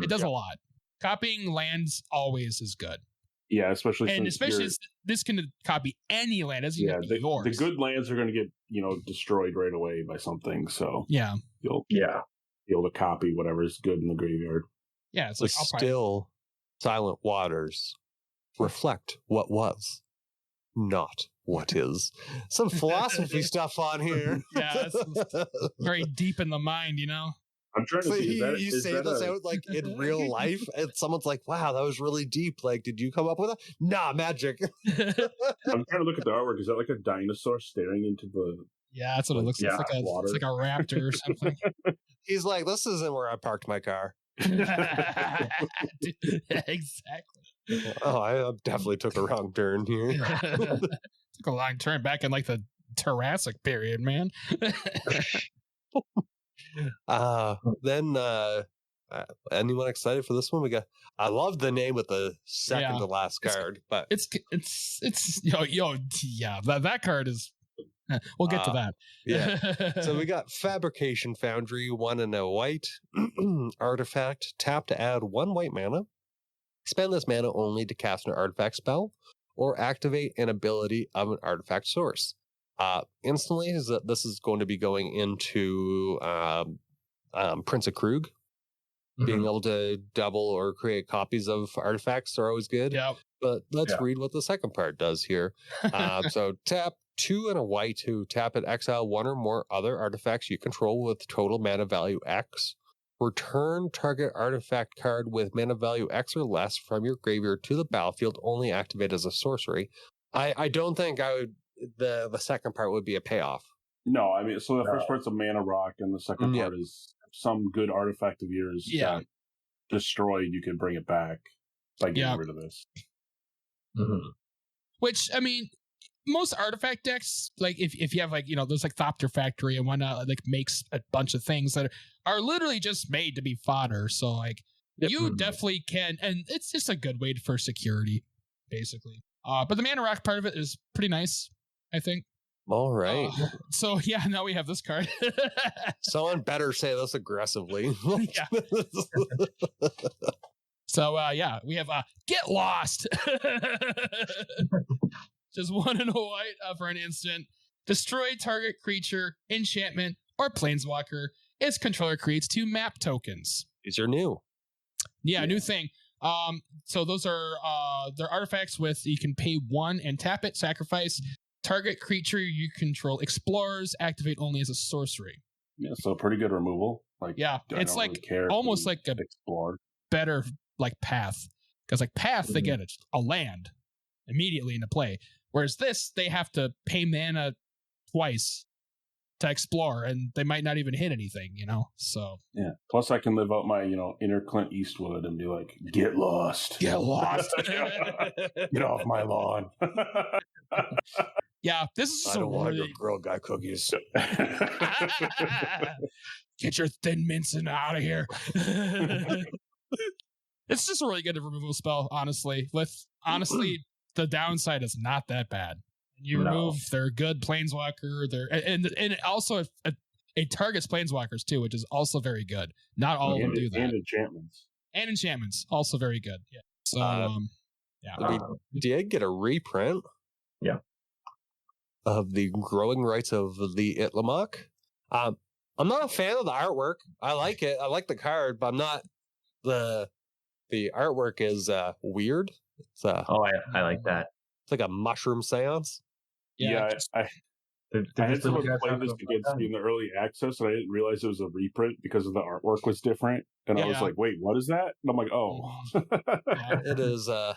S3: It does a lot. Copying lands always is good.
S4: Yeah, especially
S3: this can copy any land. Yours.
S4: The good lands are going to get destroyed right away by something. So
S3: yeah,
S4: you'll be able to copy whatever's good in the graveyard.
S3: Yeah, it's
S1: like still silent waters reflect what was, not what is. Some philosophy stuff on here.
S3: Yeah, it's very deep in the mind,
S4: I'm trying to see.
S1: You say this out like in real life, and someone's like, "Wow, that was really deep. Like, did you come up with that?" Nah, magic.
S4: I'm trying to look at the artwork. Is that like a dinosaur staring into the?
S3: Yeah, that's what it looks like. It's like a raptor or something.
S1: He's like, "This isn't where I parked my car."
S3: Exactly.
S1: Oh, I definitely took a wrong turn here.
S3: Took a long turn back in like the Jurassic period, man.
S1: Then anyone excited for this one? I love the name with the second to last card, but
S3: it's that card is we'll get to that.
S1: Yeah. So we got Fabrication Foundry, 1 and a white artifact, tap to add 1 white mana. Spend this mana only to cast an artifact spell or activate an ability of an artifact source. Instantly, this is going to be going into Prince of Krug. Being able to double or create copies of artifacts are always good.
S3: Yeah.
S1: But let's read what the second part does here. So tap 2 and a white to tap and exile 1 or more other artifacts you control with total mana value X. Return target artifact card with mana value X or less from your graveyard to the battlefield, only activate as a sorcery. I don't think I would. The second part would be a payoff.
S4: No, I mean, so the first part's a mana rock, and the second part is some good artifact of yours got destroyed. You can bring it back by getting rid of this.
S3: Mm-hmm. Which, I mean, most artifact decks, like if you have there's like Thopter Factory and whatnot, like makes a bunch of things that are literally just made to be fodder. So like you definitely can, and it's just a good way for security, basically. But the mana rock part of it is pretty nice, I think.
S1: All right.
S3: So yeah, now we have this card.
S1: Someone better say this aggressively.
S3: So we have Get Lost. Just 1 and a white for an instant. Destroy target creature, enchantment, or planeswalker. Its controller creates 2 map tokens.
S1: These are new.
S3: Yeah, new thing. So those are they're artifacts with you can pay 1 and tap it, sacrifice. Target creature you control explores, activate only as a sorcery.
S4: Yeah, so pretty good removal.
S3: It's like really almost like a better like Path, because like Path they get a land immediately into play, whereas this they have to pay mana twice to explore, and they might not even hit anything, So
S4: yeah. Plus, I can live out my inner Clint Eastwood and be like, "Get lost,
S1: get lost,
S4: get off my lawn."
S3: Yeah, this is just
S1: I don't want your Girl Guy cookies.
S3: Get your Thin Mints out of here. It's just a really good removal spell, honestly. The downside is not that bad. You remove their good planeswalker, and it also it targets planeswalkers too, which is also very good. Not all of them do that.
S4: And enchantments.
S3: And enchantments, also very good. Yeah. So Yeah.
S1: We did get a reprint.
S2: Yeah.
S1: Of the Growing Rights of the Itlamok. I'm not a fan of the artwork. I like it. I like the card, but I'm not the artwork is weird. It's
S2: I like that.
S1: It's like a mushroom seance.
S4: Yeah, I had someone play this against me in the early access, and I didn't realize it was a reprint because of the artwork was different. And I was like, "Wait, what is that?" And I'm like, "Oh,
S1: it is a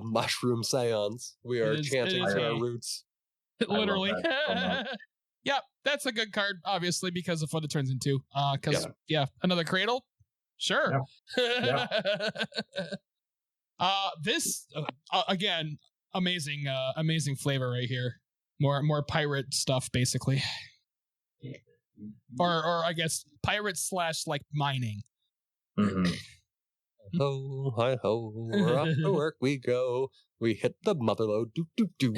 S1: mushroom seance. We are chanting to our roots."
S3: Literally. Yeah, that's a good card, obviously, because of what it turns into. Another cradle. Sure.
S2: Yeah.
S3: This again, amazing flavor right here. More pirate stuff, basically, or I guess pirate / like mining.
S2: Mm-hmm.
S1: Ho, hi ho, we're off to work we go. We hit the motherlode. Do do do.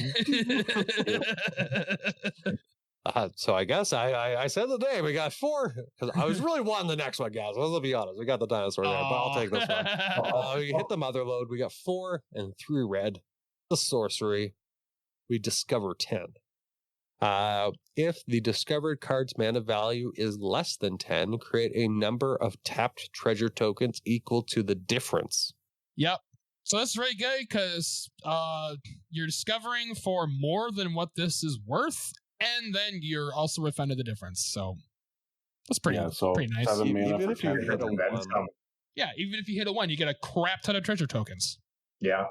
S1: So I guess I said the day we got 4 because I was really wanting the next one, guys. Let's be honest, we got the dinosaur there, but I'll take this one. We hit the motherlode. We got 4 and 3 red. The sorcery. We discover 10. If the discovered card's mana value is less than 10, create a number of tapped treasure tokens equal to the difference.
S3: Yep. So that's really good because you're discovering for more than what this is worth, and then you're also refunded the difference. So that's pretty nice.
S4: 7 mana
S1: even if you hit a 1.
S3: Yeah, even if you hit a 1, you get a crap ton of treasure tokens.
S2: Yeah.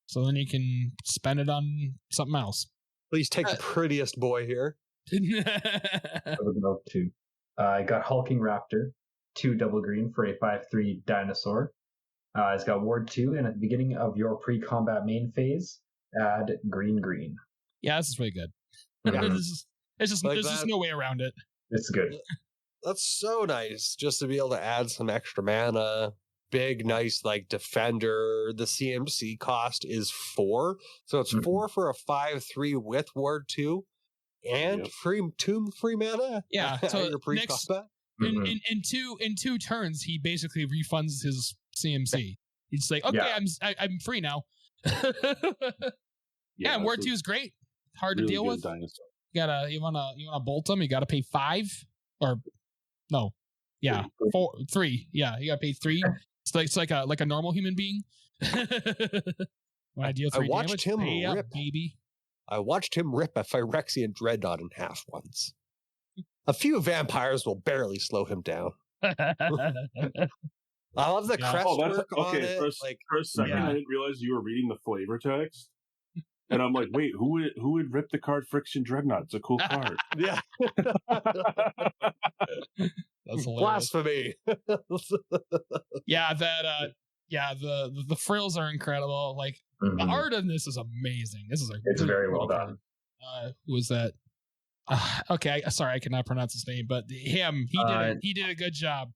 S3: So then you can spend it on something else.
S1: Please take the prettiest boy here.
S2: I would love to. I got Hulking Raptor, 2 double green for a 5/3 dinosaur. It's got Ward 2, and at the beginning of your pre-combat main phase, add green.
S3: Yeah, this is really good.
S1: Yeah.
S3: There's just no way around it.
S2: It's good.
S1: That's so nice, just to be able to add some extra mana. Big, nice, like defender. The CMC cost is 4, so it's 4 for a 5/3 with Ward 2, and two free mana.
S3: Yeah, so
S1: your pre-combat.
S3: In two turns, he basically refunds his CMC. He's like, okay, I'm free now. And Ward 2 is great. Hard to deal with.
S4: Dinosaur.
S3: You wanna bolt him. You gotta pay 5 or no, 3. Yeah, you gotta pay 3. It's like a normal human being. When I deal 3
S1: watched
S3: damage,
S1: him rip,
S3: baby.
S1: I watched him rip a Phyrexian Dreadnought in half once. A few vampires will barely slow him down. I love the crest work on it.
S4: For a second, I didn't realize you were reading the flavor text. And I'm like, wait, who would rip the card Friction Dreadnought? It's a cool card.
S1: Yeah.
S3: That's hilarious.
S1: Blasphemy.
S3: The frills are incredible. Like the art in this is amazing.
S2: It's very well done.
S3: Who was that? Okay, sorry, I cannot pronounce his name, but him, he did a good job.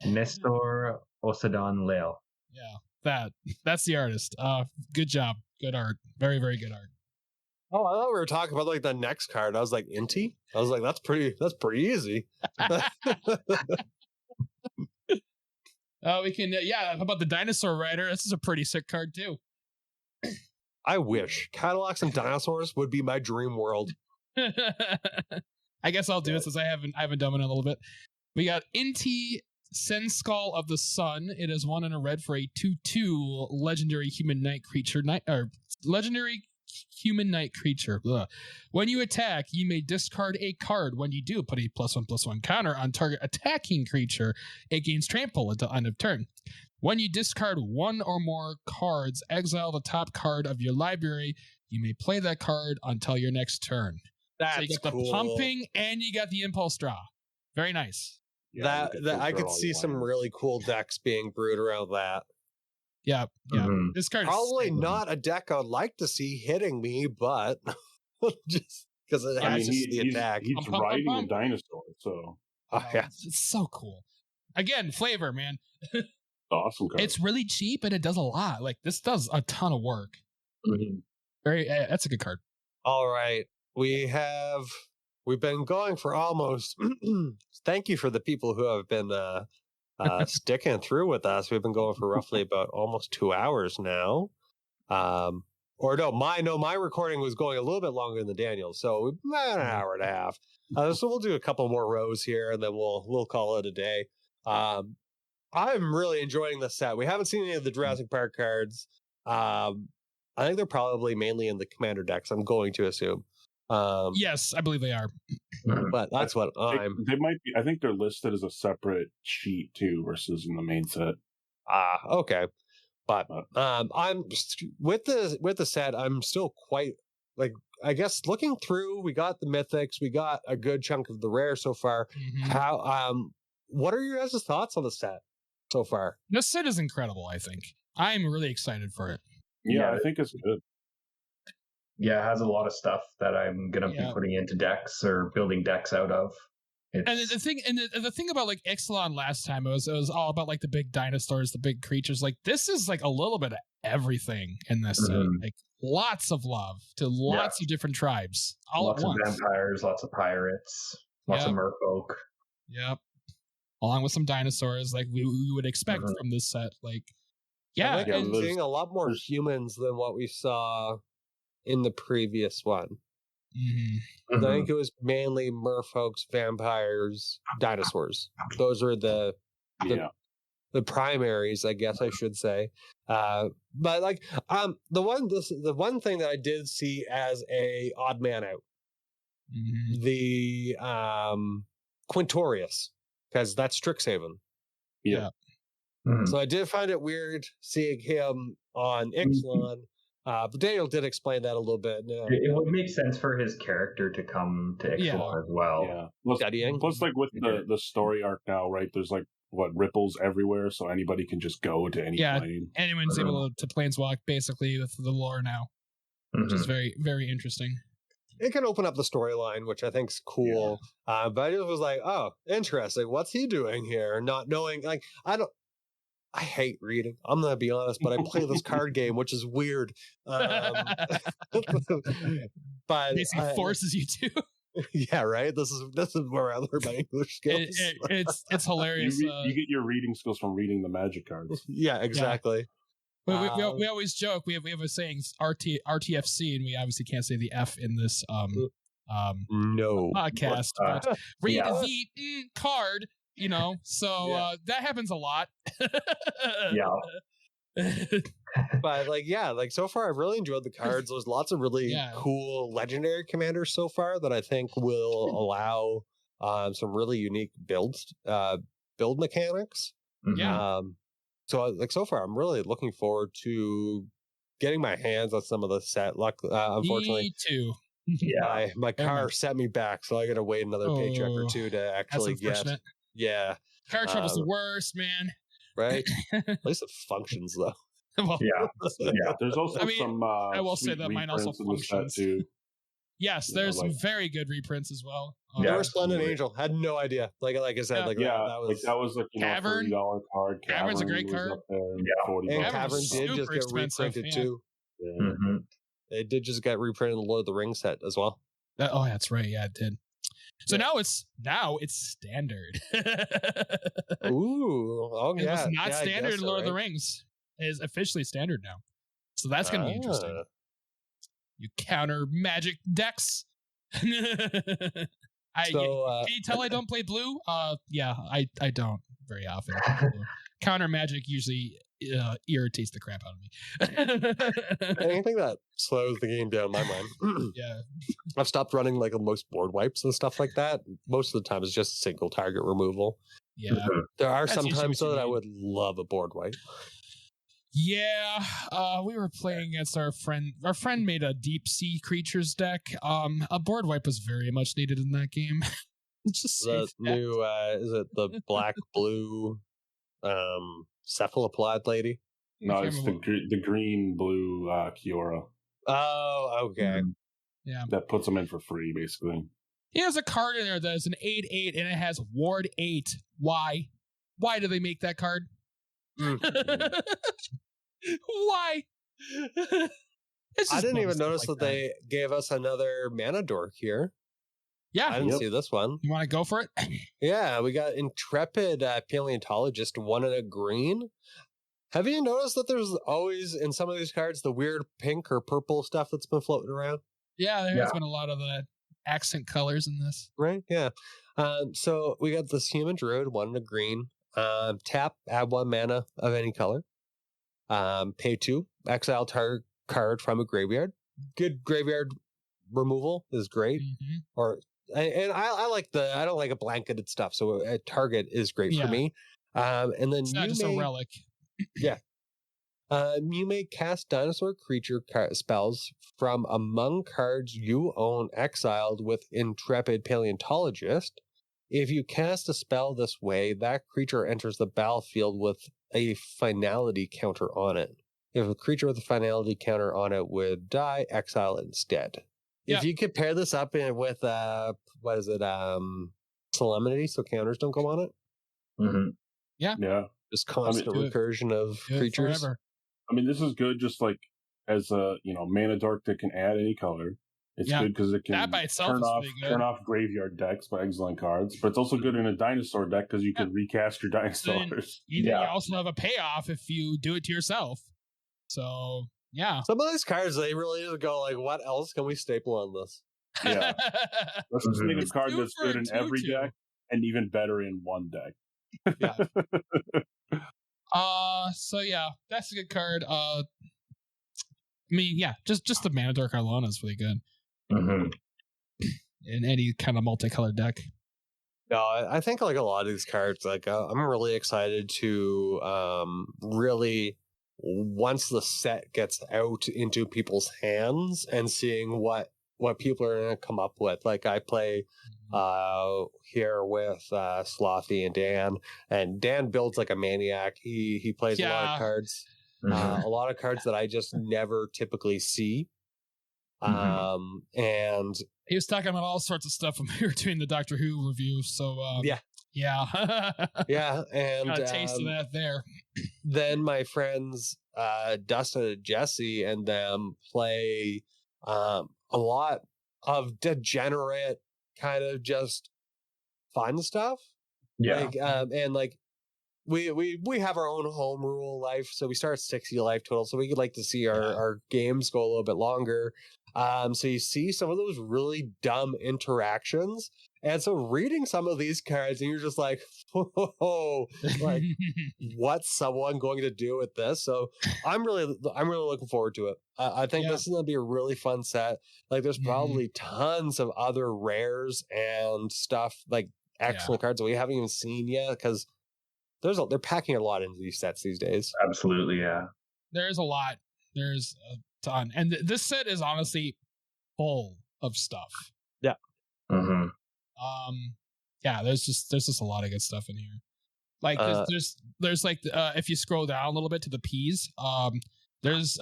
S2: Nestor Osadon Leal.
S3: Yeah, that's the artist. Good job. Good art. Very, very good art.
S1: Oh, I thought we were talking about like the next card. I was like, Inti? I was like, that's pretty easy.
S3: We can, how about the Dinosaur Rider? This is a pretty sick card too.
S1: I wish Cadillacs and dinosaurs would be my dream world.
S3: I guess I'll do it since I haven't done it in a little bit. We got Inti Senskull of the Sun. It is 1 and a red for a 2/2 legendary human knight creature. Legendary human knight creature. Ugh. When you attack, you may discard a card. When you do, put a +1/+1 counter on target attacking creature. It gains trample until end of turn. When you discard 1 or more cards, exile the top card of your library. You may play that card until your next turn.
S1: That's
S3: so you got
S1: cool.
S3: the pumping and you got the impulse draw. Very nice.
S1: Yeah, that I could see some really cool decks being brewed around that.
S3: Yeah. This card
S1: probably not a deck I'd like to see hitting me, but just because it has the attack.
S4: He's riding a dinosaur, so
S3: it's so cool. Again, flavor, man.
S4: Awesome card.
S3: It's really cheap and it does a lot. Like this does a ton of work. That's a good card.
S1: All right, we've been going for almost. Thank you for the people who have been sticking through with us. We've been going for roughly about almost 2 hours now. Or my recording was going a little bit longer than Daniel's, so about an hour and a half. So we'll do a couple more rows here, and then we'll call it a day. I'm really enjoying this set. We haven't seen any of the Jurassic Park cards. I think they're probably mainly in the commander decks, I'm going to assume.
S3: Yes, I believe they are.
S1: But that's what
S4: they might be. I think they're listed as a separate sheet too versus in the main set.
S1: Okay. But I'm with the set, I'm still quite, like, I guess looking through, we got the mythics, we got a good chunk of the rare so far.
S3: Mm-hmm.
S1: What are your guys' thoughts on the set so far?
S3: This set is incredible, I think. I'm really excited for it.
S4: Yeah, I think it's good.
S2: Yeah, it has a lot of stuff that I'm gonna be putting into decks or building decks out of.
S3: And the thing about like Ixalan last time, it was all about like the big dinosaurs, the big creatures. Like this is like a little bit of everything in this set. Like lots of love to lots of different tribes all
S2: lots
S3: at once.
S2: Lots of vampires, lots of pirates, lots of merfolk.
S3: Yep. Along with some dinosaurs, like we would expect from this set. Like, yeah,
S1: I think I'm seeing a lot more humans than what we saw in the previous one. I think it was mainly merfolks, vampires, dinosaurs. Those were the primaries, I guess I should say. But like the one thing that I did see as a odd man out, the Quintorius, because that's Strixhaven.
S4: Yeah.
S1: So I did find it weird seeing him on Ixalan. But Daniel did explain that a little bit.
S2: It would make sense for his character to come to Ixalan as well.
S4: Yeah. Plus, like with the story arc now, right? There's like ripples everywhere, so anybody can just go to any plane.
S3: Anyone's able to planeswalk basically with the lore now, which is very, very interesting.
S1: It can open up the storyline, which I think is cool. But I just was like, oh, interesting. What's he doing here? Not knowing, like, I hate reading. I'm going to be honest, but I play this card game, which is weird. But
S3: basically forces you to.
S1: Yeah, right. This is where I learn my English skills.
S3: It's hilarious.
S4: You get your reading skills from reading the Magic cards.
S1: Yeah, exactly.
S3: Yeah. We always joke. We have a saying RTFC, and we obviously can't say the F in this
S1: no
S3: podcast. But read the card. You know, so that happens a lot.
S1: But like so far I've really enjoyed the cards. There's lots of really cool legendary commanders so far that I think will allow some really unique build mechanics. So like so far I'm really looking forward to getting my hands on some of the set. Unfortunately,
S3: me too.
S1: My car set me back, so I gotta wait another paycheck or two to actually get. Yeah.
S3: Car trouble's the worst, man.
S1: Right? At least it functions, though.
S3: Well,
S4: There's also some.
S3: I will say that mine also functions.
S4: Too.
S3: Yes, there's some very good reprints as well.
S1: Splendid Angel. Had no idea. Like I said, that
S4: was like
S3: Cavern.
S4: $30 card.
S3: Cavern's a great card.
S1: And Cavern did just get reprinted too.
S4: Yeah.
S1: They did just get reprinted in the Lord of the Rings set as well.
S3: That's right. Yeah, it did. So now it's standard.
S1: Ooh,
S3: it was not standard in Lord of the Rings. It is officially standard now. So that's going to be interesting. You counter magic decks. Can you tell I don't play blue? Yeah, I don't very often. Counter magic usually irritates the crap out of me.
S1: Anything that slows the game down in my mind. I've stopped running like most board wipes and stuff like that. Most of the time it's just single target removal.
S3: Yeah.
S1: There are some times though that I would love a board wipe.
S3: Yeah, we were playing against our friend. Our friend made a deep sea creatures deck. A board wipe was very much needed in that game.
S1: Just the new is it the black blue cephalopod lady?
S4: No, it's the green blue Kiora.
S1: Oh, okay.
S3: Yeah,
S4: that puts them in for free, basically.
S3: He has a card in there that is an 8/8 and it has Ward 8. Why? Why do they make that card? Why?
S1: I didn't even notice that they gave us another mana dork here.
S3: Yeah,
S1: I didn't see this one.
S3: You want to go for it?
S1: Yeah, we got Intrepid Paleontologist, 1 and a green. Have you noticed that there's always in some of these cards the weird pink or purple stuff that's been floating around?
S3: Yeah, there has been a lot of the accent colors in this.
S1: Right? Yeah. So we got this human druid, 1 and a green. Tap, add 1 mana of any color. Pay 2, exile target card from a graveyard. Good graveyard removal is great.
S3: Mm-hmm.
S1: And I like I don't like a blanketed stuff, so a target is great for me. And then
S3: it's not just a relic.
S1: Yeah. You may cast dinosaur creature spells from among cards you own exiled with Intrepid Paleontologist. If you cast a spell this way, that creature enters the battlefield with a finality counter on it. If a creature with a finality counter on it would die, exile it instead. Yeah. If you could pair this up with, Solemnity, so counters don't go on it.
S2: Mm-hmm.
S4: Yeah.
S1: Just constant recursion of creatures.
S3: Forever.
S4: I mean, this is good just like as a, mana dork that can add any color. It's good because it can
S3: that by itself
S4: turn off graveyard decks by exiling cards, but it's also good in a dinosaur deck because you can recast your dinosaurs.
S3: You also have a payoff if you do it to yourself. So, yeah.
S1: Some of these cards, they really just go like, what else can we staple on this?
S4: Yeah. Let's just make a card that's good in every deck and even better in one deck.
S1: Yeah.
S3: So yeah, that's a good card. I mean, yeah, just the Mana Dark Arlana is really good.
S2: Mm-hmm.
S3: In any kind of multicolored deck.
S1: No, I think like a lot of these cards, like I'm really excited to really, once the set gets out into people's hands and seeing what people are going to come up with. Like I play here with Slothy and Dan builds like a maniac. He plays a lot of cards, a lot of cards that I just never typically see. And
S3: he was talking about all sorts of stuff when we were doing the Doctor Who review. So yeah,
S1: and
S3: got a taste of that there.
S1: Then my friends Dustin and Jesse and them play a lot of degenerate kind of just fun stuff.
S2: Yeah.
S1: Like, and like we have our own home rule life, so we start at 60 life total, so we could like to see our games go a little bit longer. So you see some of those really dumb interactions, and so reading some of these cards, and you're just like, whoa, like what's someone going to do with this? So I'm really looking forward to it. I think this is going to be a really fun set. Like there's probably tons of other rares and stuff, like excellent cards that we haven't even seen yet, because they're packing a lot into these sets these days.
S2: Absolutely, yeah.
S3: There's a lot. There's a ton, and this set is honestly full of stuff.
S1: Yeah.
S2: Mm-hmm.
S3: Yeah. There's just a lot of good stuff in here. Like there's like if you scroll down a little bit to the P's, there's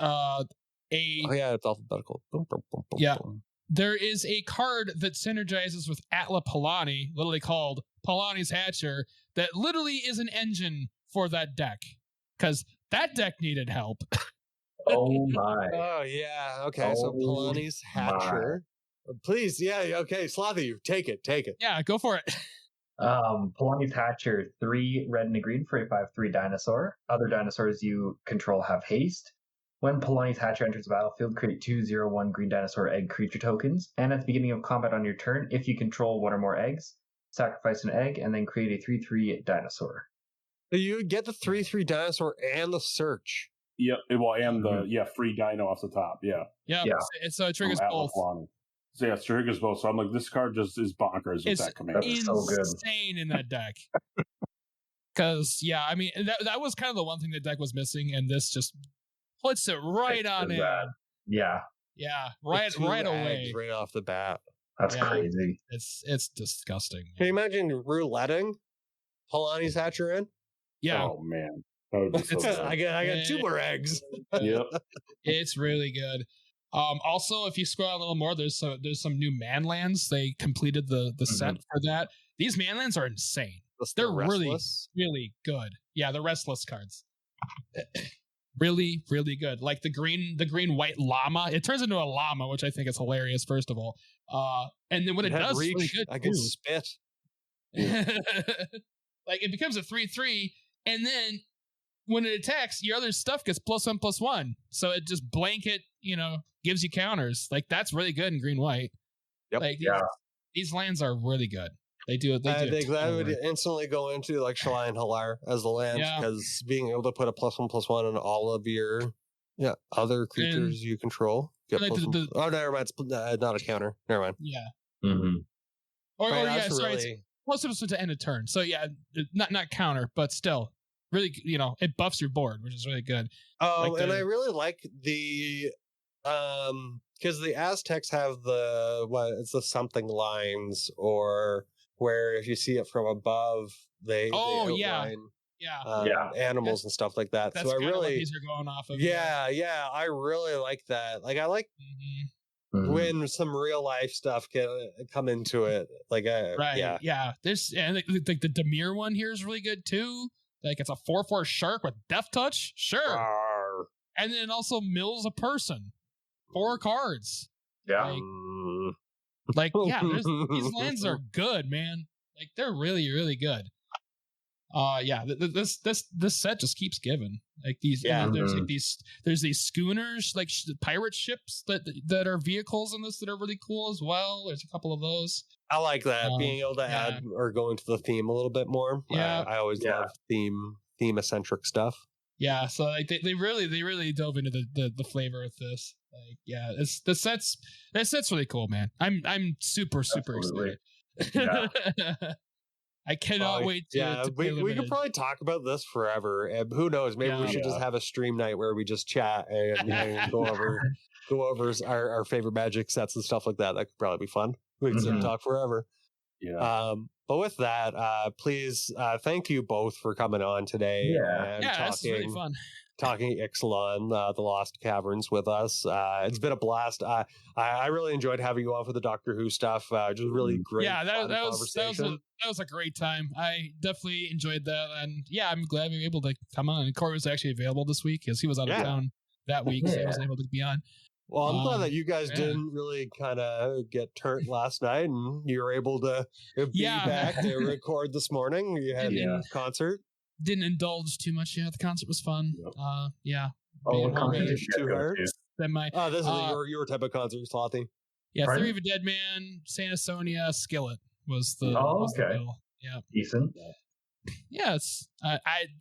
S1: it's alphabetical. Boom, boom, boom, boom, boom.
S3: There is a card that synergizes with Atla Palani, literally called Palani's Hatcher, that literally is an engine for that deck. Because that deck needed help.
S2: Oh my.
S1: Oh yeah. Okay. So Palani's Hatcher. Please, okay. Slothy, take it.
S3: Yeah, go for it.
S2: Palani's Hatcher, 3 red and a green for a 5/3 dinosaur. Other dinosaurs you control have haste. When Palani's Hatcher enters the battlefield, create 2/0/1 green dinosaur egg creature tokens. And at the beginning of combat on your turn, if you control 1 or more eggs, sacrifice an egg and then create a 3/3 dinosaur.
S1: You get the 3/3 dinosaur and the search.
S4: Yep. Well, and the free dino off the top. Yeah.
S3: So it triggers both.
S4: So yeah, it triggers both. So I'm like, this card just is bonkers with that command.
S3: It's so good. Insane in that deck. Because I mean that was kind of the one thing the deck was missing, and this just puts it right on in.
S2: Yeah.
S3: Right away,
S1: right off the bat.
S2: That's crazy.
S3: It's disgusting.
S1: Can you imagine rouletting Palani's Hatcher in?
S3: Yeah.
S4: Oh man. That would be so good.
S1: I got 2 more eggs.
S4: Yep.
S3: It's really good. Also, if you scroll out a little more, there's some new manlands. They completed the set for that. These manlands are insane. They're really, really good. Yeah, the restless cards. Really, really good. Like the green white llama. It turns into a llama, which I think is hilarious, first of all. And then when it does,
S1: reach,
S3: really good.
S1: I can spit.
S3: Like it becomes a 3/3, and then when it attacks, your other stuff gets +1/+1. So it just blanket, gives you counters. Like, that's really good in green-white.
S1: Yep.
S3: Like, these lands are really good. They do it.
S1: I think that would instantly go into like Shalai and Halar as the land, because being able to put a +1/+1 on all of your other creatures you control. Never mind. It's not a counter. Never mind.
S3: Yeah.
S2: Mm-hmm.
S3: It's +1/+1 to end a turn. So not counter, but still really, it buffs your board, which is really good.
S1: Oh, and I really like the because the Aztecs have it's the something lines, or where if you see it from above, they outline animals and stuff like that.
S3: That's
S1: so I really
S3: what these are going off of.
S1: I really like that. Like, I like when some real life stuff can come into it. Like,
S3: There's the Dimir one here is really good too. Like, it's a 4/4 shark with Death Touch, sure, and then also mills a person. 4 cards.
S2: Yeah.
S3: These lands are good, man. Like, they're really, really good. This set just keeps giving. Like, these, there's these schooners, like pirate ships that are vehicles in this that are really cool as well. There's a couple of those.
S1: I like that, being able to add or go into the theme a little bit more. Yeah, I always love theme-eccentric stuff. Yeah, so like they really dove into the flavor of this. Like, the set's really cool, man. I'm super excited. Yeah. I cannot wait to play we could probably talk about this forever, and who knows, maybe we should just have a stream night where we just chat and go over our favorite Magic sets and stuff like that. That could probably be fun. We can sit and talk forever. Yeah. But with that, please thank you both for coming on today and
S3: that's really fun.
S1: Talking Ixalan, the Lost Caverns with us. It's been a blast. I really enjoyed having you on for the Doctor Who stuff. Just really great. Yeah, that was a great time. I definitely enjoyed that, and I'm glad we were able to come on. And Cory was actually available this week because he was out of town that week, so he wasn't able to be on. Well, I'm glad that you guys didn't really kind of get turned last night, and you were able to be back to record this morning. You had a concert. Didn't indulge too much. Yeah, the concert was fun. Yep.
S2: What concert did you go to?
S1: This is your type of concert, Slothy. Yeah,
S3: Theory of a Dead Man, Santa Sonia, Skillet was the bill. Yeah,
S2: decent.
S3: Yeah, it's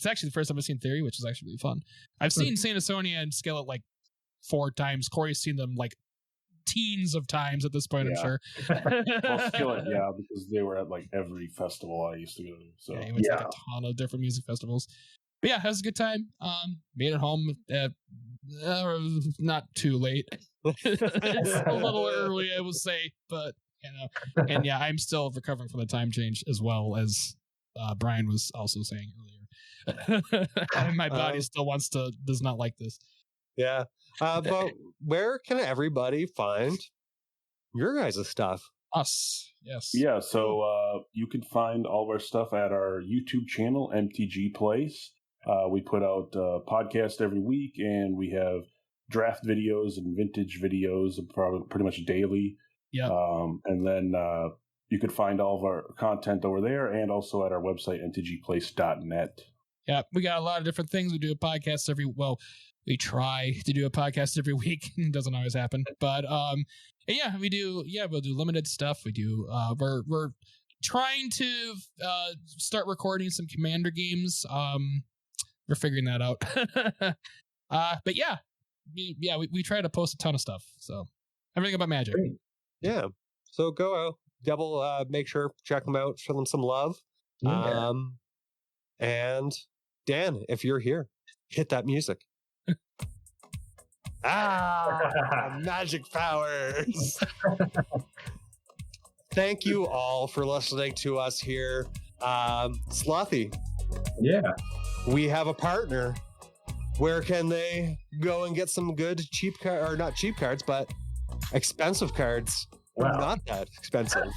S3: actually the first time I've seen Theory, which is actually really fun. I've seen Santa Sonia and Skillet like 4 times. Corey's seen them like teens of times at this point, I'm sure.
S4: Well, Skillet, because they were at like every festival I used to go to. So
S3: he went to like a ton of different music festivals. But yeah, it was a good time. Made it home not too late. It's a little early, I would say, but and I'm still recovering from the time change as well, as Brian was also saying earlier. My body still does not like this. Yeah. But where can everybody find your guys' stuff? Us. Yes.
S4: Yeah. So you can find all of our stuff at our YouTube channel, MTGPlace. We put out a podcast every week, and we have draft videos and vintage videos probably pretty much daily. Yeah. And then you can find all of our content over there, and also at our website, mtgplace.net.
S3: Yeah, we got a lot of different things. We do a podcast we try to do a podcast every week. It doesn't always happen, but we do. Yeah, we'll do limited stuff. We do. We're trying to start recording some Commander games. We're figuring that out. But we try to post a ton of stuff. So everything about Magic. Great. Yeah. So go out, make sure check them out, show them some love. Yeah. And Dan, if you're here, hit that music. Magic powers. Thank you all for listening to us here. Slothy. Yeah. We have a partner. Where can they go and get some good cheap or not cheap cards, but expensive cards? Wow. Not that expensive.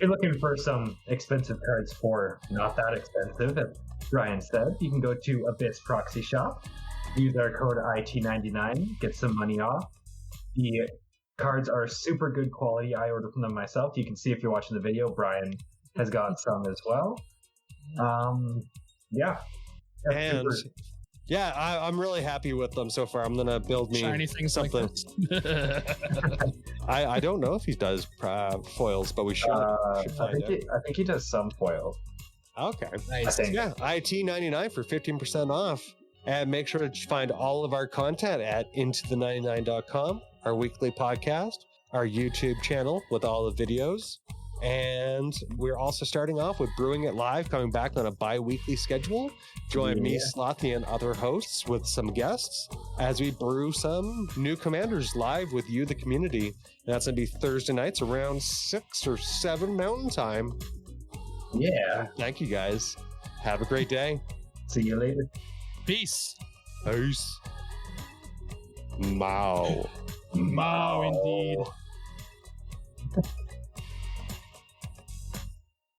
S2: You're looking for some expensive cards for not that expensive, as Brian said. You can go to Abyss Proxy Shop. Use our code IT99, get some money off. The cards are super good quality. I ordered from them myself. You can see if you're watching the video, Brian has got some as well.
S1: And yeah, I'm really happy with them so far. I'm gonna build me
S3: Shiny things
S1: something.
S3: Like
S1: I don't know if he does foils, but we should find out.
S2: I think he does some foil.
S1: Okay.
S3: Nice.
S2: I think.
S1: Yeah, IT99 for 15% off. And make sure to find all of our content at intothe99.com, our weekly podcast, our YouTube channel with all the videos. And we're also starting off with Brewing It Live, coming back on a bi-weekly schedule. Join me, Slothy, and other hosts with some guests as we brew some new commanders live with you, the community. And that's going to be Thursday nights around 6 or 7 Mountain Time.
S2: Yeah.
S1: Thank you, guys. Have a great day.
S2: See you later.
S3: Peace.
S1: Peace. Mao.
S3: Mao, indeed.